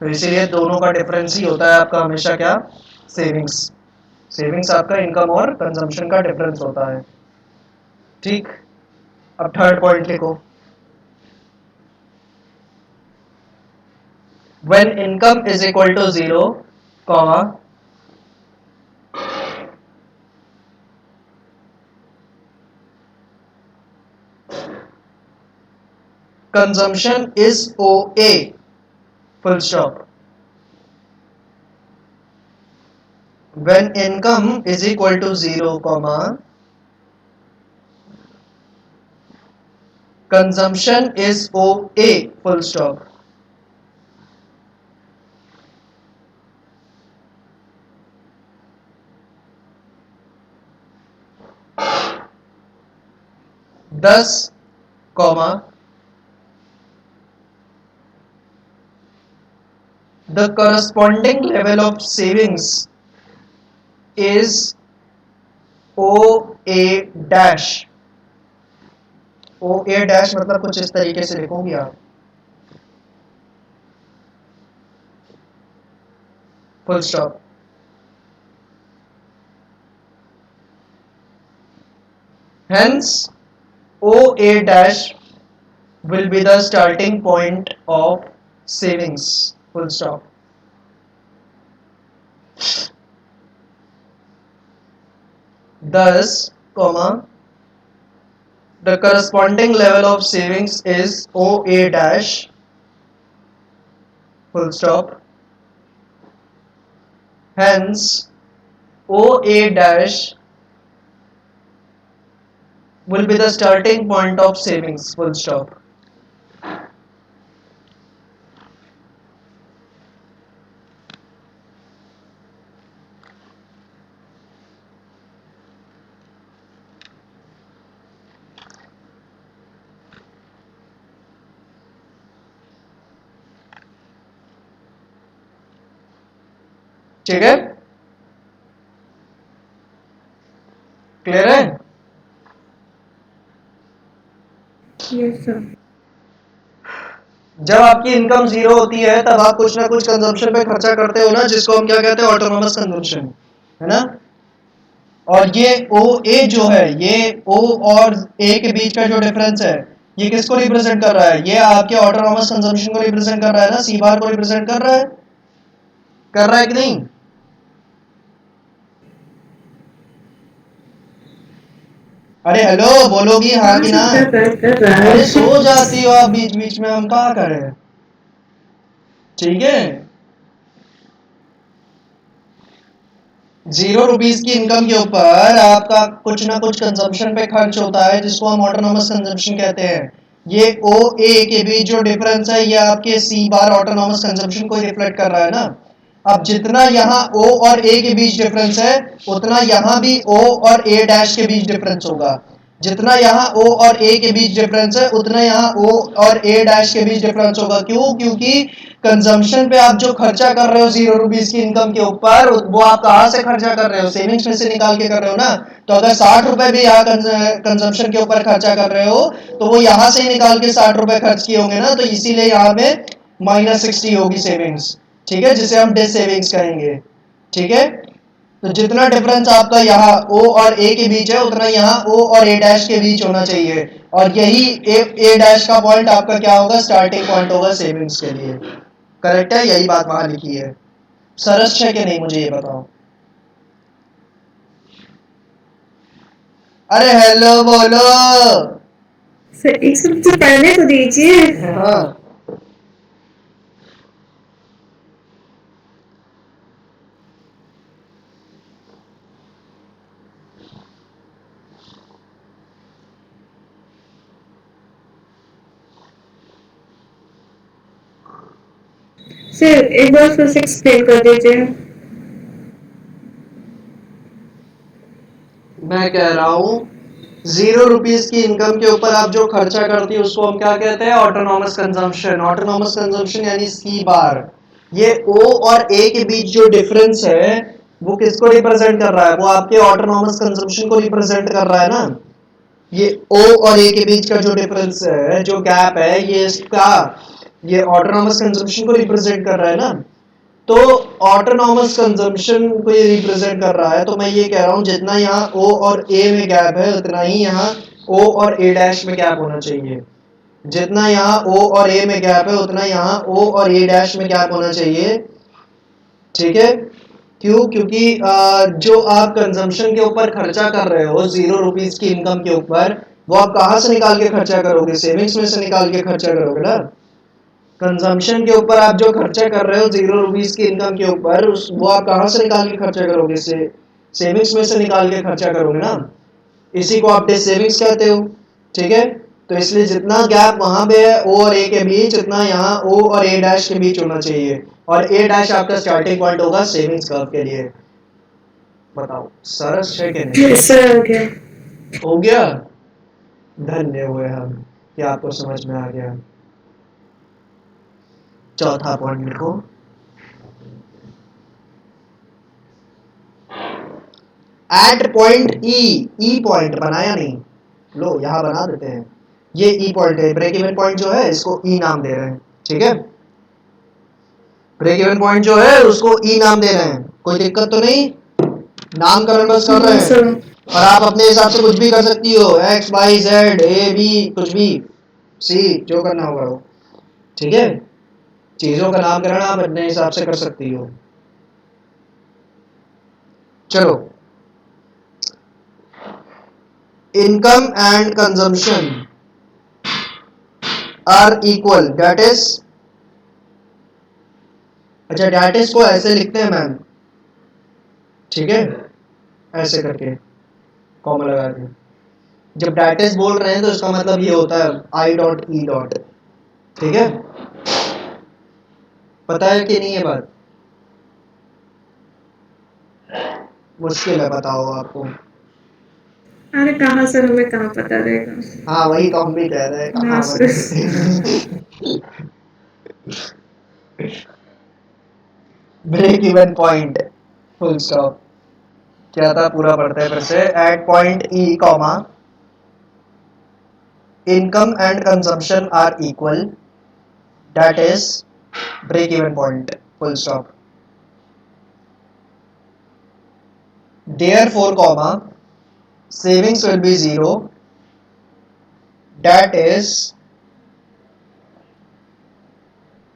तो इसीलिए दोनों का डिफरेंस ही होता है आपका हमेशा क्या? सेविंग्स। सेविंग्स आपका इनकम और कंजम्पशन का डिफरेंस होता है। ठीक, अब थर्ड पॉइंट लिखो। when income is equal to 0, comma, consumption is OA, full stop. When income is equal to 0, comma, consumption is OA, full stop. Thus, comma, the corresponding level of savings is OA dash. OA dash मतलब कुछ इस तरीके से लिखोगे आप, full stop. Hence, OA dash will be the starting point of savings, full stop. Thus, comma, the corresponding level of savings is OA dash, full stop. Hence, OA dash will be the starting point of savings, full stop. ठीक है, clear है? Yes sir. जब आपकी income zero होती है तब आप कुछ ना कुछ कंजम्पशन पे खर्चा करते हो ना, जिसको हम क्या कहते हैं? ऑटोनोमस कंजम्पशन, है ना। और ये ओ ए जो है, ये ओ और ए के बीच का जो डिफरेंस है, ये किसको रिप्रेजेंट कर रहा है? ये आपके ऑटोनोमस कंजम्पशन को रिप्रेजेंट कर रहा है ना, सी बार को रिप्रेजेंट कर रहा है कि नहीं? अरे हेलो, बोलोगी हाँ कि ना? सर, कर रहा है। अरे सो जाती हो आप बीच बीच में, हम क्या करें? ठीक है, 0 रुपीज की इनकम के ऊपर आपका कुछ ना कुछ कंजम्पशन पे खर्च होता है, जिसको हम ऑटोनोमस कंजम्पशन कहते हैं। ये ओ ए के बीच जो डिफरेंस है, ये आपके सी बार ऑटोनोमस कंजम्पशन को रिफ्लेक्ट कर रहा है ना। अब जितना यहाँ ओ और ए के बीच डिफरेंस है, उतना यहाँ भी ओ और ए डैश के बीच डिफरेंस होगा। जितना यहाँ O और A के बीच डिफरेंस है उतना यहाँ O और A डैश के बीच डिफरेंस होगा। क्यों? क्योंकि कंजम्पशन पे आप जो खर्चा कर रहे हो 0 रुपीज की इनकम के ऊपर, वो आप कहाँ से खर्चा कर रहे हो? सेविंग्स में से निकाल के कर रहे हो ना। तो अगर 60 रुपए भी यहाँ कंजम्पशन के ऊपर खर्चा कर रहे हो तो वो यहाँ से ही निकाल के 60 रुपए खर्च किए होंगे ना, तो इसीलिए यहाँ पे -60 होगी सेविंग्स। ठीक है, जिसे हम डिस सेविंग्स कहेंगे। ठीक है, तो जितना डिफरेंस आपका यहाँ O और A के बीच है उतना यहाँ O और A डैश के बीच होना चाहिए, और यही A डैश का पॉइंट आपका क्या होगा? स्टार्टिंग पॉइंट होगा सेविंग्स के लिए। करेक्ट है, यही बात वहां लिखी है। सरस है कि नहीं मुझे ये बताओ। अरे हेलो बोलो। सर एक सब तो पढ़ने तो दीजिए। हाँ, सर एक बार फिर से एक्सप्लेन कर दीजिए। मैं कह रहा हूँ 0 रुपीज की इनकम के ऊपर आप जो खर्चा करती है उसको हम क्या कहते हैं? Autonomous consumption. ऑटोनॉमस कंजम्पशन यानी सी बार। ये O और A के बीच जो डिफरेंस है वो किसको रिप्रेजेंट कर रहा है? वो आपके ऑटोनॉमस कंजम्पशन को रिप्रेजेंट कर रहा है ना। ये O और A के बीच का जो डिफरेंस है, जो गैप है, ये ऑटोनॉमस कंजम्पशन को रिप्रेजेंट कर रहा है ना। तो ऑटोनॉमस कंजम्पशन को ये रिप्रेजेंट कर रहा है, तो मैं ये कह रहा हूँ जितना यहाँ O और A में गैप है उतना ही यहाँ O और A डैश में गैप होना चाहिए। जितना यहाँ O और A में गैप है उतना यहाँ O और A डैश में गैप होना चाहिए। ठीक है, क्यों? क्योंकि जो आप कंजम्पशन के ऊपर खर्चा कर रहे हो 0 रुपीज की इनकम के ऊपर, वो आप कहाँ से निकाल के खर्चा करोगे? सेविंग्स में से निकाल के खर्चा करोगे ना। कंजम्पशन के ऊपर आप जो खर्चा कर रहे हो 0 रुपीज की इनकम के ऊपर, उस वो आप कहाँ से निकाल के खर्चा करोगे? सेविंग्स में से निकाल के खर्चा करोगे ना। इसी को आप डिस सेविंग्स कहते हो। ठीक है, तो इसलिए जितना गैप वहां पे है O और A के बीच, उतना यहाँ O और A डैश के बीच होना चाहिए, और A डैश आपका स्टार्टिंग पॉइंट होगा सेविंग्स कर्व के लिए। बताओ सरस है कि नहीं? यस सर, हो गया। हो गया। धन्य हुए हम कि आपको समझ में आ गया। चौथा पॉइंट लिखो। एट पॉइंट ई पॉइंट बनाया नहीं, लो यहाँ बना देते हैं। ये ई पॉइंट है, ब्रेक इवन पॉइंट जो है इसको ई नाम दे रहे हैं। ठीक है, ब्रेक इवन पॉइंट जो है उसको ई नाम दे रहे हैं। कोई दिक्कत तो नहीं? नामकरण बस कर रहे नो हैं, सर। और आप अपने हिसाब से कुछ भी कर सकती हो, X Y Z A B, कुछ भी, सी, जो करना होगा वो। ठीक है, चीजों का नामकरण आप अपने हिसाब से कर सकती हो। चलो, income and consumption are equal, that is, अच्छा दैट इज को ऐसे लिखते हैं मैम। ठीक है, ऐसे करके कॉमा लगा के जब दैट इज बोल रहे हैं तो इसका मतलब ये होता है आई डॉट ई डॉट। ठीक है, पता है कि नहीं ये बात? मुश्किल है, बताओ आपको। अरे कहाँ सर, हमें कहाँ पता रहेगा। हाँ वही तो हम भी कह रहे हैं, ना कहाँ sir. Break even point, full stop. क्या था? पूरा पढ़ते हैं फिर से। At point E comma income and consumption are equal, that is break even point, full stop. Therefore comma savings will be 0, that is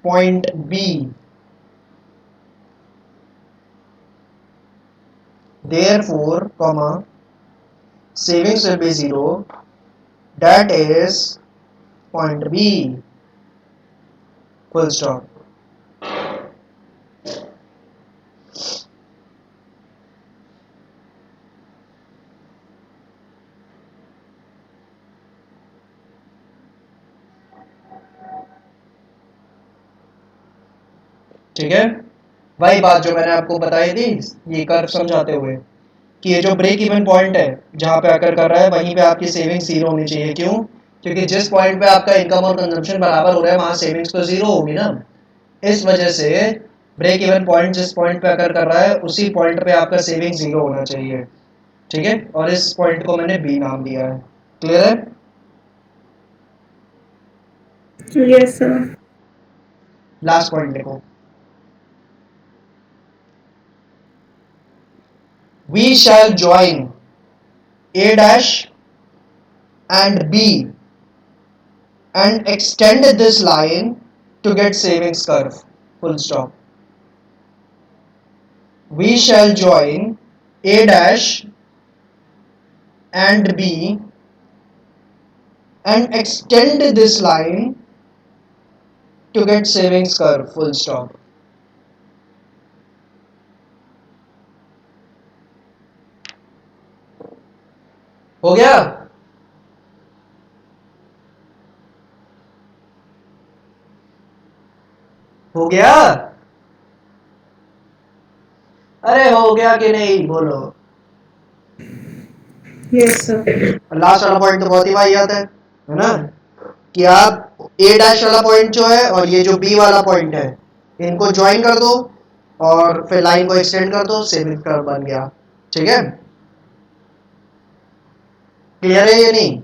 point B. Therefore comma savings will be 0, that is point B, full stop. ठीक है, वही बात जो मैंने आपको बताई थी ये कर्व समझाते हुए। कि ये जो ब्रेक इवन पॉइंट है जहां पे आकर कर रहा है वहीं पे आपकी सेविंग्स जीरो होनी चाहिए। क्यों? क्योंकि जिस पॉइंट पे आपका इनकम और कंजम्पशन बराबर हो रहा है वहां सेविंग्स तो जीरो होगी ना। इस वजह से ब्रेक इवन पॉइंट जिस पॉइंट पे आकर कर रहा है उसी पॉइंट पे आपका सेविंग जीरो होना चाहिए। ठीक है, और इस पॉइंट को मैंने बी नाम दिया है। क्लियर है? Yes, sir. लास्ट पॉइंट देखो, we shall join a dash and b and extend this line to get savings curve, full stop. We shall join a dash and b and extend this line to get savings curve, full stop. हो गया? हो गया? अरे हो गया कि नहीं बोलो। Yes, sir. लास्ट वाला पॉइंट तो बहुत ही वाहियात है ना, कि आप ए डैश वाला पॉइंट जो है और ये जो बी वाला पॉइंट है इनको ज्वाइन कर दो और फिर लाइन को एक्सटेंड कर दो, सेविंग कर्व बन गया। ठीक है, क्लियर है ये नहीं?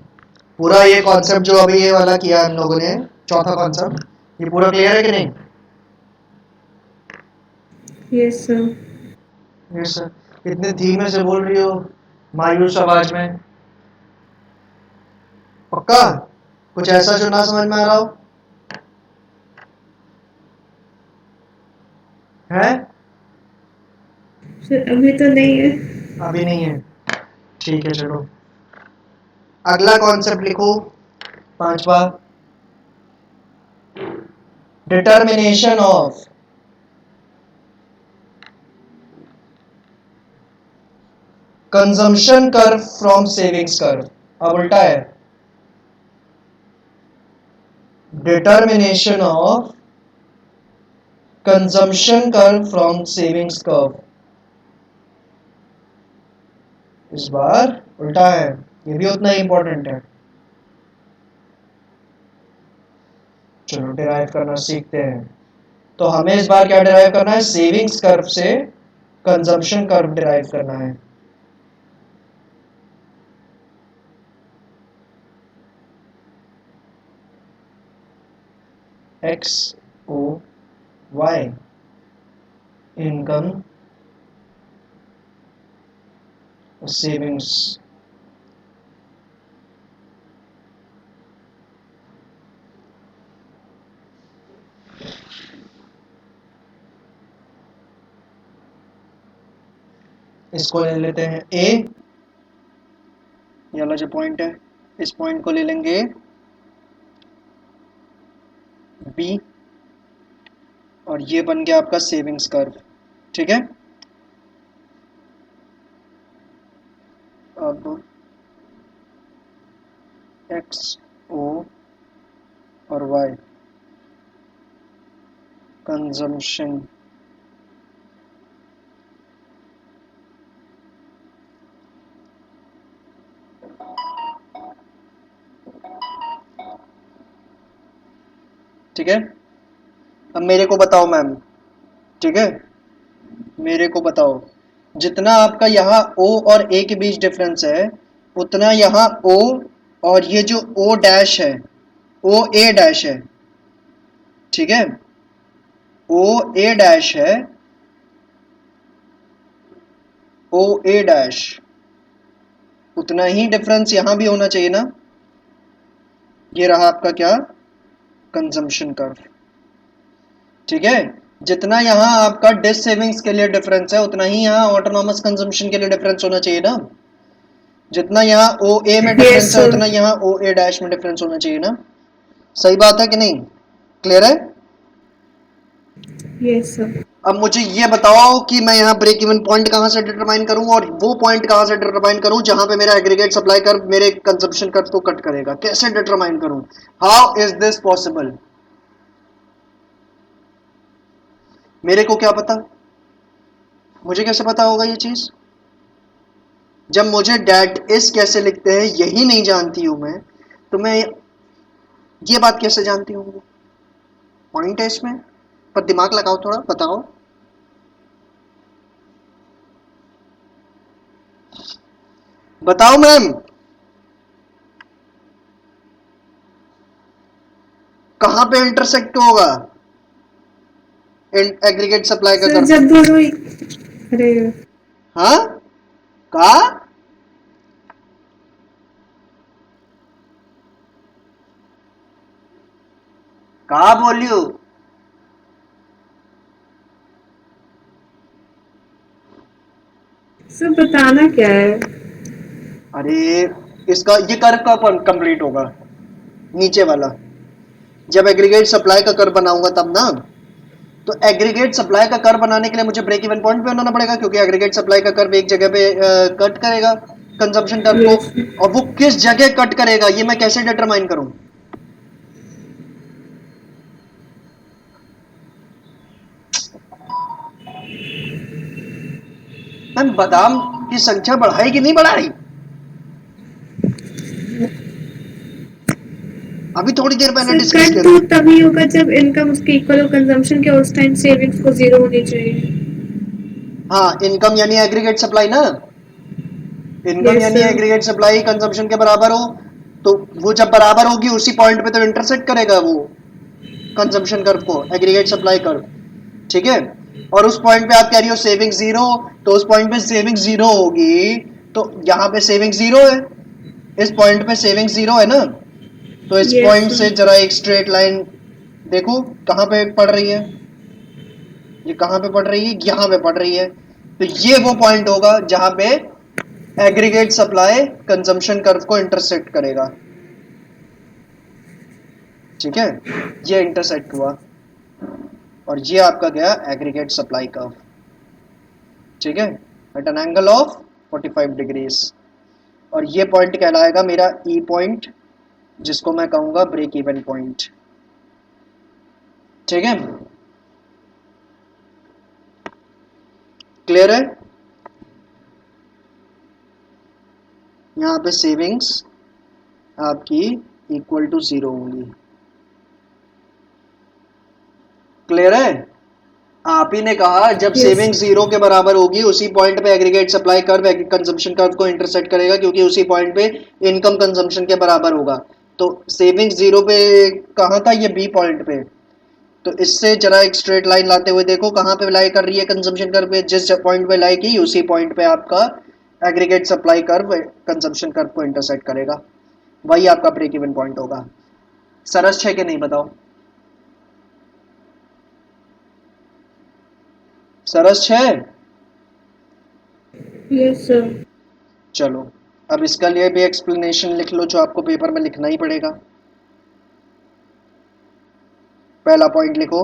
पूरा ये कॉन्सेप्ट जो अभी ये वाला किया हम लोगों ने, चौथा कॉन्सेप्ट, ये पूरा क्लियर है कि नहीं? Yes, sir. Yes sir. इतने धीमे से बोल रही हो मायूस आवाज में, पक्का? कुछ ऐसा जो ना समझ में आ रहा हो है? Sir, अभी तो नहीं है। अभी नहीं है, ठीक है चलो। अगला कॉन्सेप्ट लिखो, पांचवा, determination of consumption curve from savings curve. अब उल्टा है, determination of consumption curve from savings curve. इस बार उल्टा है, ये भी उतना ही इंपॉर्टेंट है। चलो डिराइव करना सीखते हैं। तो हमें इस बार क्या डिराइव करना है? सेविंग्स कर्व से कंजम्पशन कर्व डिराइव करना है। X O Y, income, savings. इसको ले लेते हैं ए, ये वाला जो पॉइंट है इस पॉइंट को ले लेंगे बी, और ये बन गया आपका सेविंग्स कर्व। ठीक है, अब एक्स ओ और वाई, कंजम्पशन, ठीक है। अब मेरे को बताओ मैम, ठीक है, मेरे को बताओ, जितना आपका यहाँ O और A के बीच डिफरेंस है उतना यहाँ O और ये जो O डैश है, O A डैश है, ठीक है, O A डैश है, O A डैश, उतना ही डिफरेंस यहाँ भी होना चाहिए ना। ये रहा आपका क्या? Consumption curve. ठीक है, जितना यहाँ आपका डिस सेविंग्स के लिए डिफरेंस है उतना ही यहाँ ऑटोनॉमस कंजम्पशन के लिए डिफरेंस होना चाहिए ना। जितना यहाँ ओ ए में डिफरेंस Yes, है sir. उतना यहाँ ओ ए डैश में डिफरेंस होना चाहिए ना। सही बात है कि नहीं? क्लियर है? Yes, sir. अब मुझे ये बताओ कि मैं यहाँ ब्रेक इवन पॉइंट कहाँ से डिटरमाइन करूँ और वो पॉइंट कहाँ से डिटरमाइन करूँ जहां पे मेरा एग्रीगेट सप्लाई कर्व मेरे कंजम्पशन कर्व को कट करेगा। कैसे डिटरमाइन करूँ? How is this possible? मेरे को क्या पता, मुझे कैसे पता होगा ये चीज? जब मुझे डेट इज कैसे लिखते हैं यही नहीं जानती हूं मैं, तो मैं ये बात कैसे जानती हूँ? पॉइंट है इसमें, पर दिमाग लगाओ थोड़ा, बताओ। बताओ मैम, कहां पे इंटरसेक्ट होगा एग्रीगेट सप्लाई का सर कर्व? जब दोनों अरे हाँ, कहा? कहा बोलियो? सर बताना क्या है? अरे इसका ये कर्व कब कंप्लीट होगा? नीचे वाला, जब एग्रीगेट सप्लाई का कर्व बनाऊंगा तब ना। तो एग्रीगेट सप्लाई का कर्व बनाने के लिए मुझे ब्रेक इवन पॉइंट पे बनाना पड़ेगा, क्योंकि एग्रीगेट सप्लाई का कर्व एक जगह पे कट करेगा कंजम्पशन कर्व को। यस और वो किस जगह कट करेगा ये मैं कैसे डिटरमाइन करूं? मैम बादाम की संख्या बढ़ाई कि नहीं बढ़ाई? अभी थोड़ी देर पहले सर डिस्कस कट किया तो था। तभी होगा जब इनकम उसके इक्वल हो कंजम्पशन के, उस टाइम सेविंग्स को जीरो होनी चाहिए। हाँ, इनकम यानी एग्रीगेट सप्लाई ना, इनकम यस यानी सर। एग्रीगेट सप्लाई कंजम्पशन के बराबर हो। तो वो जब बराबर होगी उसी पॉइंट पे तो इंटरसेक्ट करेगा वो कंजम्पशन कर्व को एग्रीगेट सप्लाई कर्व, ठीक है। और उस पॉइंट पे आप कह रही हो सेविंग जीरो, तो उस पॉइंट पे सेविंग जीरो होगी, तो यहाँ पे सेविंग जीरो है, इस पॉइंट पे सेविंग जीरो है ना। तो इस यस पॉइंट से सर। जरा एक स्ट्रेट लाइन देखो कहाँ पे पड़ रही है, ये कहाँ पे पड़ रही है, यहाँ पे पड़ रही है। तो ये वो पॉइंट होगा जहां पे एग्रीगेट सप्लाई कंजम्पशन कर्व को इंटरसेक्ट करेगा, ठीक है। ये इंटरसेक्ट हुआ और ये आपका गया एग्रीगेट सप्लाई कर्व, ठीक है, at an angle of 45 degrees. और ये पॉइंट कहलाएगा मेरा ई पॉइंट, जिसको मैं कहूंगा ब्रेक इवन पॉइंट, ठीक है। क्लियर है? यहाँ पे सेविंग्स आपकी इक्वल टू जीरो होंगी। क्लियर है? आप ही ने कहा जब यस सेविंग जीरो के बराबर होगी उसी पॉइंट पे aggregate supply curve consumption curve को इंटरसेक्ट करेगा, क्योंकि उसी पॉइंट पे इनकम कंजम्पशन के बराबर होगा। तो सेविंग जीरो पे कहाँ था? ये बी पॉइंट पे। तो इससे जरा एक स्ट्रेट लाइन लाते हुए देखो कहाँ पे लाई कर रही है कंजम्पशन कर्व पे, जिस पॉइंट पे लाई की उसी पॉइंट पे आपका aggregate supply curve consumption curve को इंटरसेक्ट करेगा, वही आपका ब्रेक इवन पॉइंट होगा। सरस है कि नहीं बताओ? सरस है? Yes sir. चलो अब इसका लिए भी एक्सप्लेनेशन लिख लो जो आपको पेपर में लिखना ही पड़ेगा। पहला पॉइंट लिखो,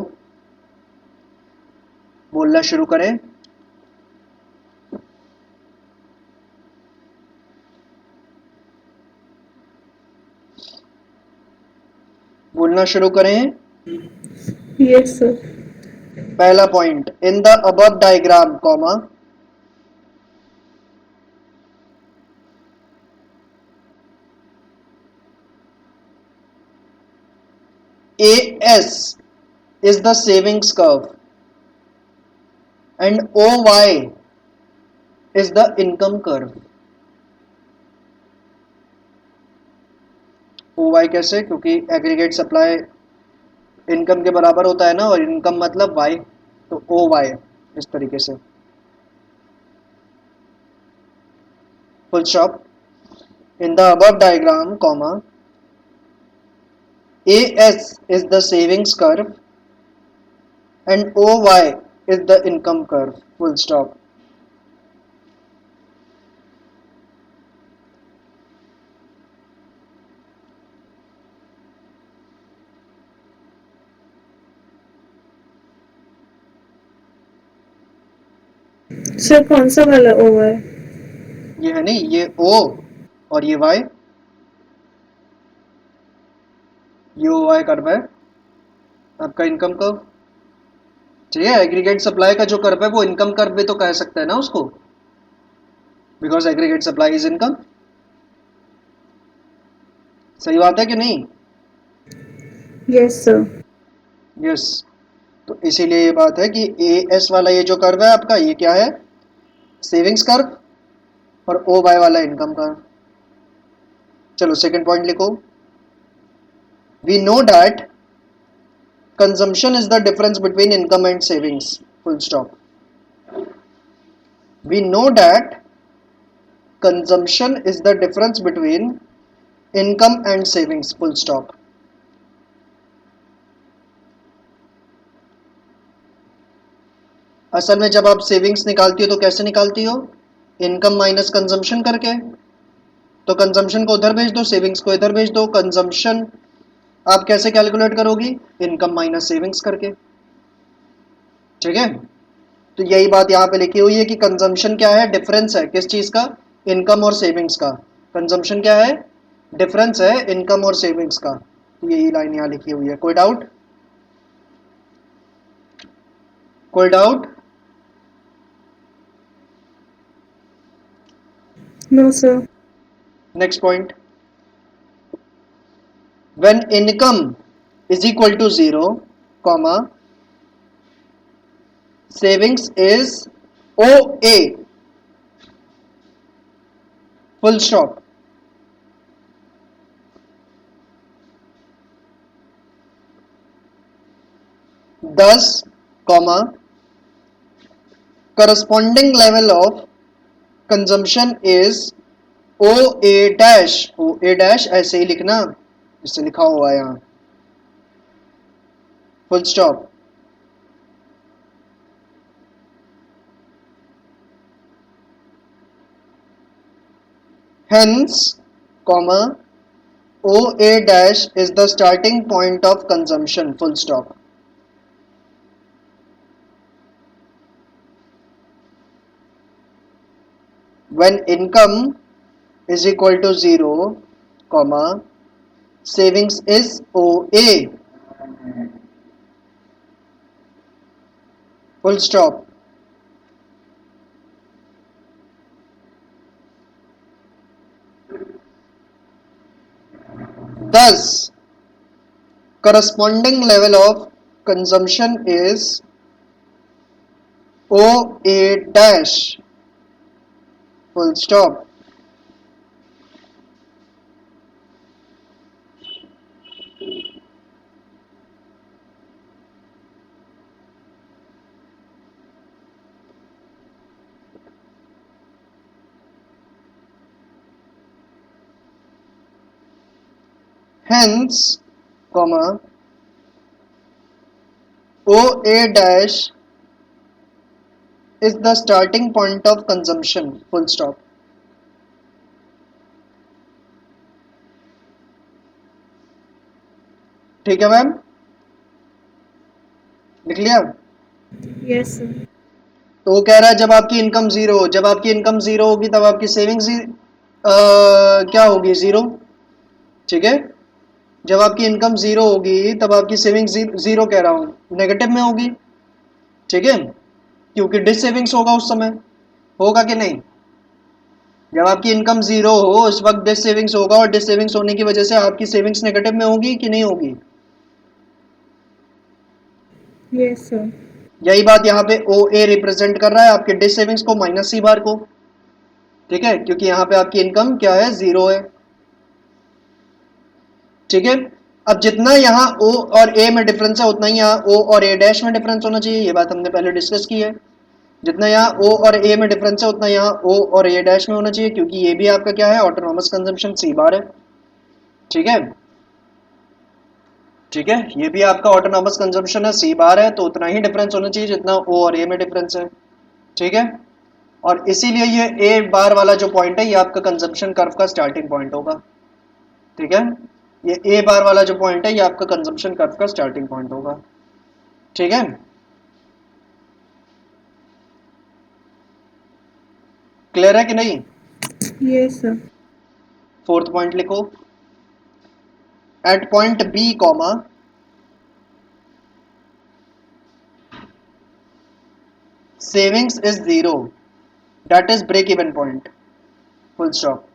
बोलना शुरू करें। बोलना शुरू करें। Yes sir. पहला point, in the above diagram comma AS is the savings curve and OY is the income curve। OY कैसे? क्योंकि एग्रीगेट सप्लाई इनकम के बराबर होता है ना, और इनकम मतलब Y, तो OY इस तरीके से, full stop. In the above diagram comma AS is the savings curve and OY is the income curve, full stop। Sir कौन सा वाला ओवर? ये है नहीं, ये O और ये Y, ये OY कर्व है आपका इनकम कर्व, ठीक है। एग्रीगेट सप्लाई का जो कर्व है वो इनकम कर्व भी तो कह सकते हैं ना उसको, because aggregate supply is income. सही बात है कि नहीं? Yes, sir. यस। तो इसीलिए ये बात है कि ए एस वाला ये जो कर्व है आपका, ये क्या है? Savings curve. और ओ वाई वाला इनकम कर्व। चलो सेकंड पॉइंट लिखो। We know that consumption is the difference between income and savings, full stop. We know that consumption is the difference between income and savings, full stop. असल में जब आप savings निकालती हो तो कैसे निकालती हो? इनकम माइनस कंजम्पशन करके। तो कंजम्पशन को उधर भेज दो, सेविंग्स को इधर भेज दो। कंजम्पशन आप कैसे कैलकुलेट करोगी? इनकम माइनस सेविंग्स करके। ठीक है? तो यही बात यहाँ पे लिखी हुई है कि कंजम्पशन क्या है? डिफरेंस है किस चीज का? इनकम और सेविंग्स का। कंजम्पशन क्या है? डिफरेंस है इनकम और सेविंग्स का। तो यही लाइन यहाँ लिखी हुई है। कोई डाउट? कोई doubt? No, sir. Next point. When income is equal to zero, comma, savings is O A, full stop. Thus, comma, corresponding level of consumption is O A dash. O A dash ऐसे ही लिखना, इससे लिखा हुआ है यहाँ, full stop. Hence, comma, O A dash is the starting point of consumption, full stop. When income is equal to zero, comma, savings is O A, full stop. Thus, corresponding level of consumption is O A dash, full stop. Hence, comma, O A dash is the starting point of consumption, full stop. ठीक है ma'am? लिख लिया? Yes, sir. तो वो कह रहा है जब आपकी इनकम जीरो हो, जब आपकी इनकम जीरो होगी तब आपकी सेविंग्स क्या होगी? जीरो। ठीक है? जब आपकी इनकम जीरो होगी तब आपकी सेविंग्स जीरो कह रहा हूं, नेगेटिव में होगी। ठीक है? क्योंकि डिस सेविंग्स होगा उस समय। होगा कि नहीं? जब आपकी इनकम जीरो हो उस वक्त डिस सेविंग्स होगा, और डिस सेविंग्स होने की वजह से आपकी सेविंग्स नेगेटिव में होगी कि नहीं होगी? Yes, sir. यही बात यहाँ पे ओ ए रिप्रेजेंट कर रहा है आपके डिस सेविंग्स को माइनस सी बार को। ठीक है? क्योंकि यहाँ पे आपकी इनकम क्या है? जीरो है। ठीक है? अब जितना यहाँ ओ और ए में डिफरेंस है उतना ही यहाँ ओ और ए डैश में डिफरेंस होना चाहिए। ये बात हमने पहले डिस्कस की है। जितना यहाँ ओ और ए में डिफरेंस है उतना यहाँ ओ और ए डैश में होना चाहिए, क्योंकि ये भी आपका क्या है? ऑटोनॉमस कंजम्पशन सी बार है। ठीक है? ठीक है? ये भी आपका ऑटोनॉमस कंजम्पशन है, सी बार है, तो उतना ही डिफरेंस होना चाहिए जितना ओ और ए में डिफरेंस है। ठीक है? और इसीलिए ये ए बार वाला जो पॉइंट है ये आपका कंजम्पशन कर्व का स्टार्टिंग पॉइंट होगा। ठीक है? ये ए बार वाला जो पॉइंट है ये आपका कंजम्पशन कर्व का स्टार्टिंग पॉइंट होगा। ठीक है? क्लियर है कि नहीं? Yes, sir. फोर्थ पॉइंट लिखो। At point B, comma, savings is zero, that is break even point. Full stop.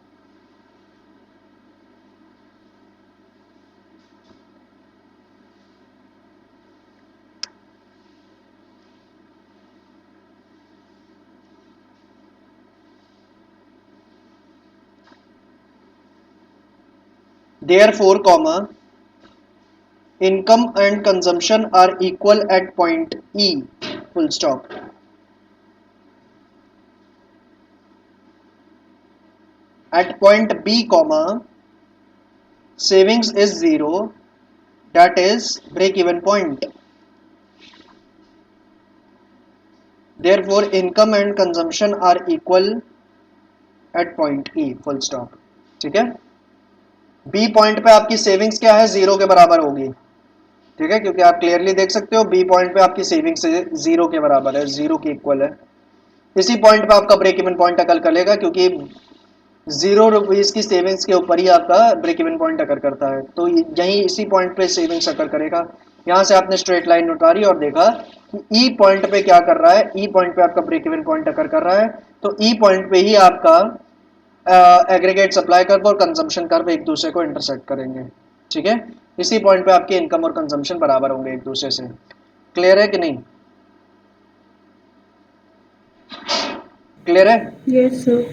Therefore, comma, income and consumption are equal at point E, full stop. At point B, comma, savings is 0, that is break even point. Therefore, income and consumption are equal at point E, full stop. ठीक है, B point पे आपकी savings क्या है, zero के बराबर होगी। ठीक है, क्योंकि आप क्लियरली देख सकते हो बी पॉइंट पे आपकी सेविंग्स जीरो के बराबर है, जीरो की इक्वल है। इसी पॉइंट पे आपका ब्रेक इवन पॉइंट अकल कर लेगा, क्योंकि ₹0 की सेविंग्स के ऊपर ही आपका ब्रेक इवन पॉइंट अकर करता है, तो यही इसी पॉइंट पे सेविंग्स अकर करेगा। यहाँ से आपने स्ट्रेट लाइन उतारी और देखा कि ई पॉइंट पे क्या कर रहा है, ई पॉइंट पे आपका ब्रेक इवन पॉइंट अकर कर रहा है, तो ई पॉइंट पे ही आपका एग्रीगेट सप्लाई कर्व और कंजम्पशन कर्व एक दूसरे को इंटरसेक्ट करेंगे। ठीक है, इसी पॉइंट पे आपके इनकम और कंजम्पशन बराबर होंगे एक दूसरे से। क्लियर है कि नहीं? क्लियर है? Yes, sir.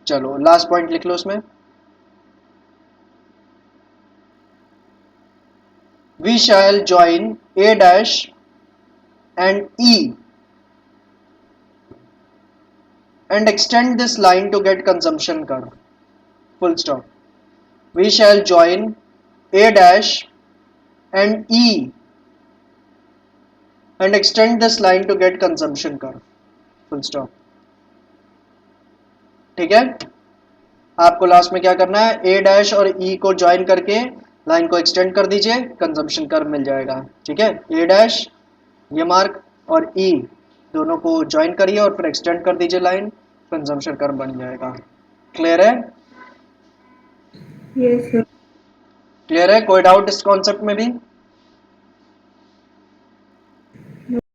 चलो लास्ट पॉइंट लिख लो उसमें। We shall join A dash and E and extend this line to get consumption curve. Full stop. We shall join A dash and E and extend this line to get consumption curve. Full stop. ठीक है, आपको last में क्या करना है, ए dash और ई को join करके लाइन को एक्सटेंड कर दीजिए, कंजम्पशन कर्व मिल जाएगा। ठीक है, ए डैश ये मार्क और ई दोनों को ज्वाइन करिए और फिर एक्सटेंड कर दीजिए लाइन, कंजम्पशन कर्व बन जाएगा। क्लियर है? Yes, sir. क्लियर है? कोई डाउट इस कॉन्सेप्ट में भी?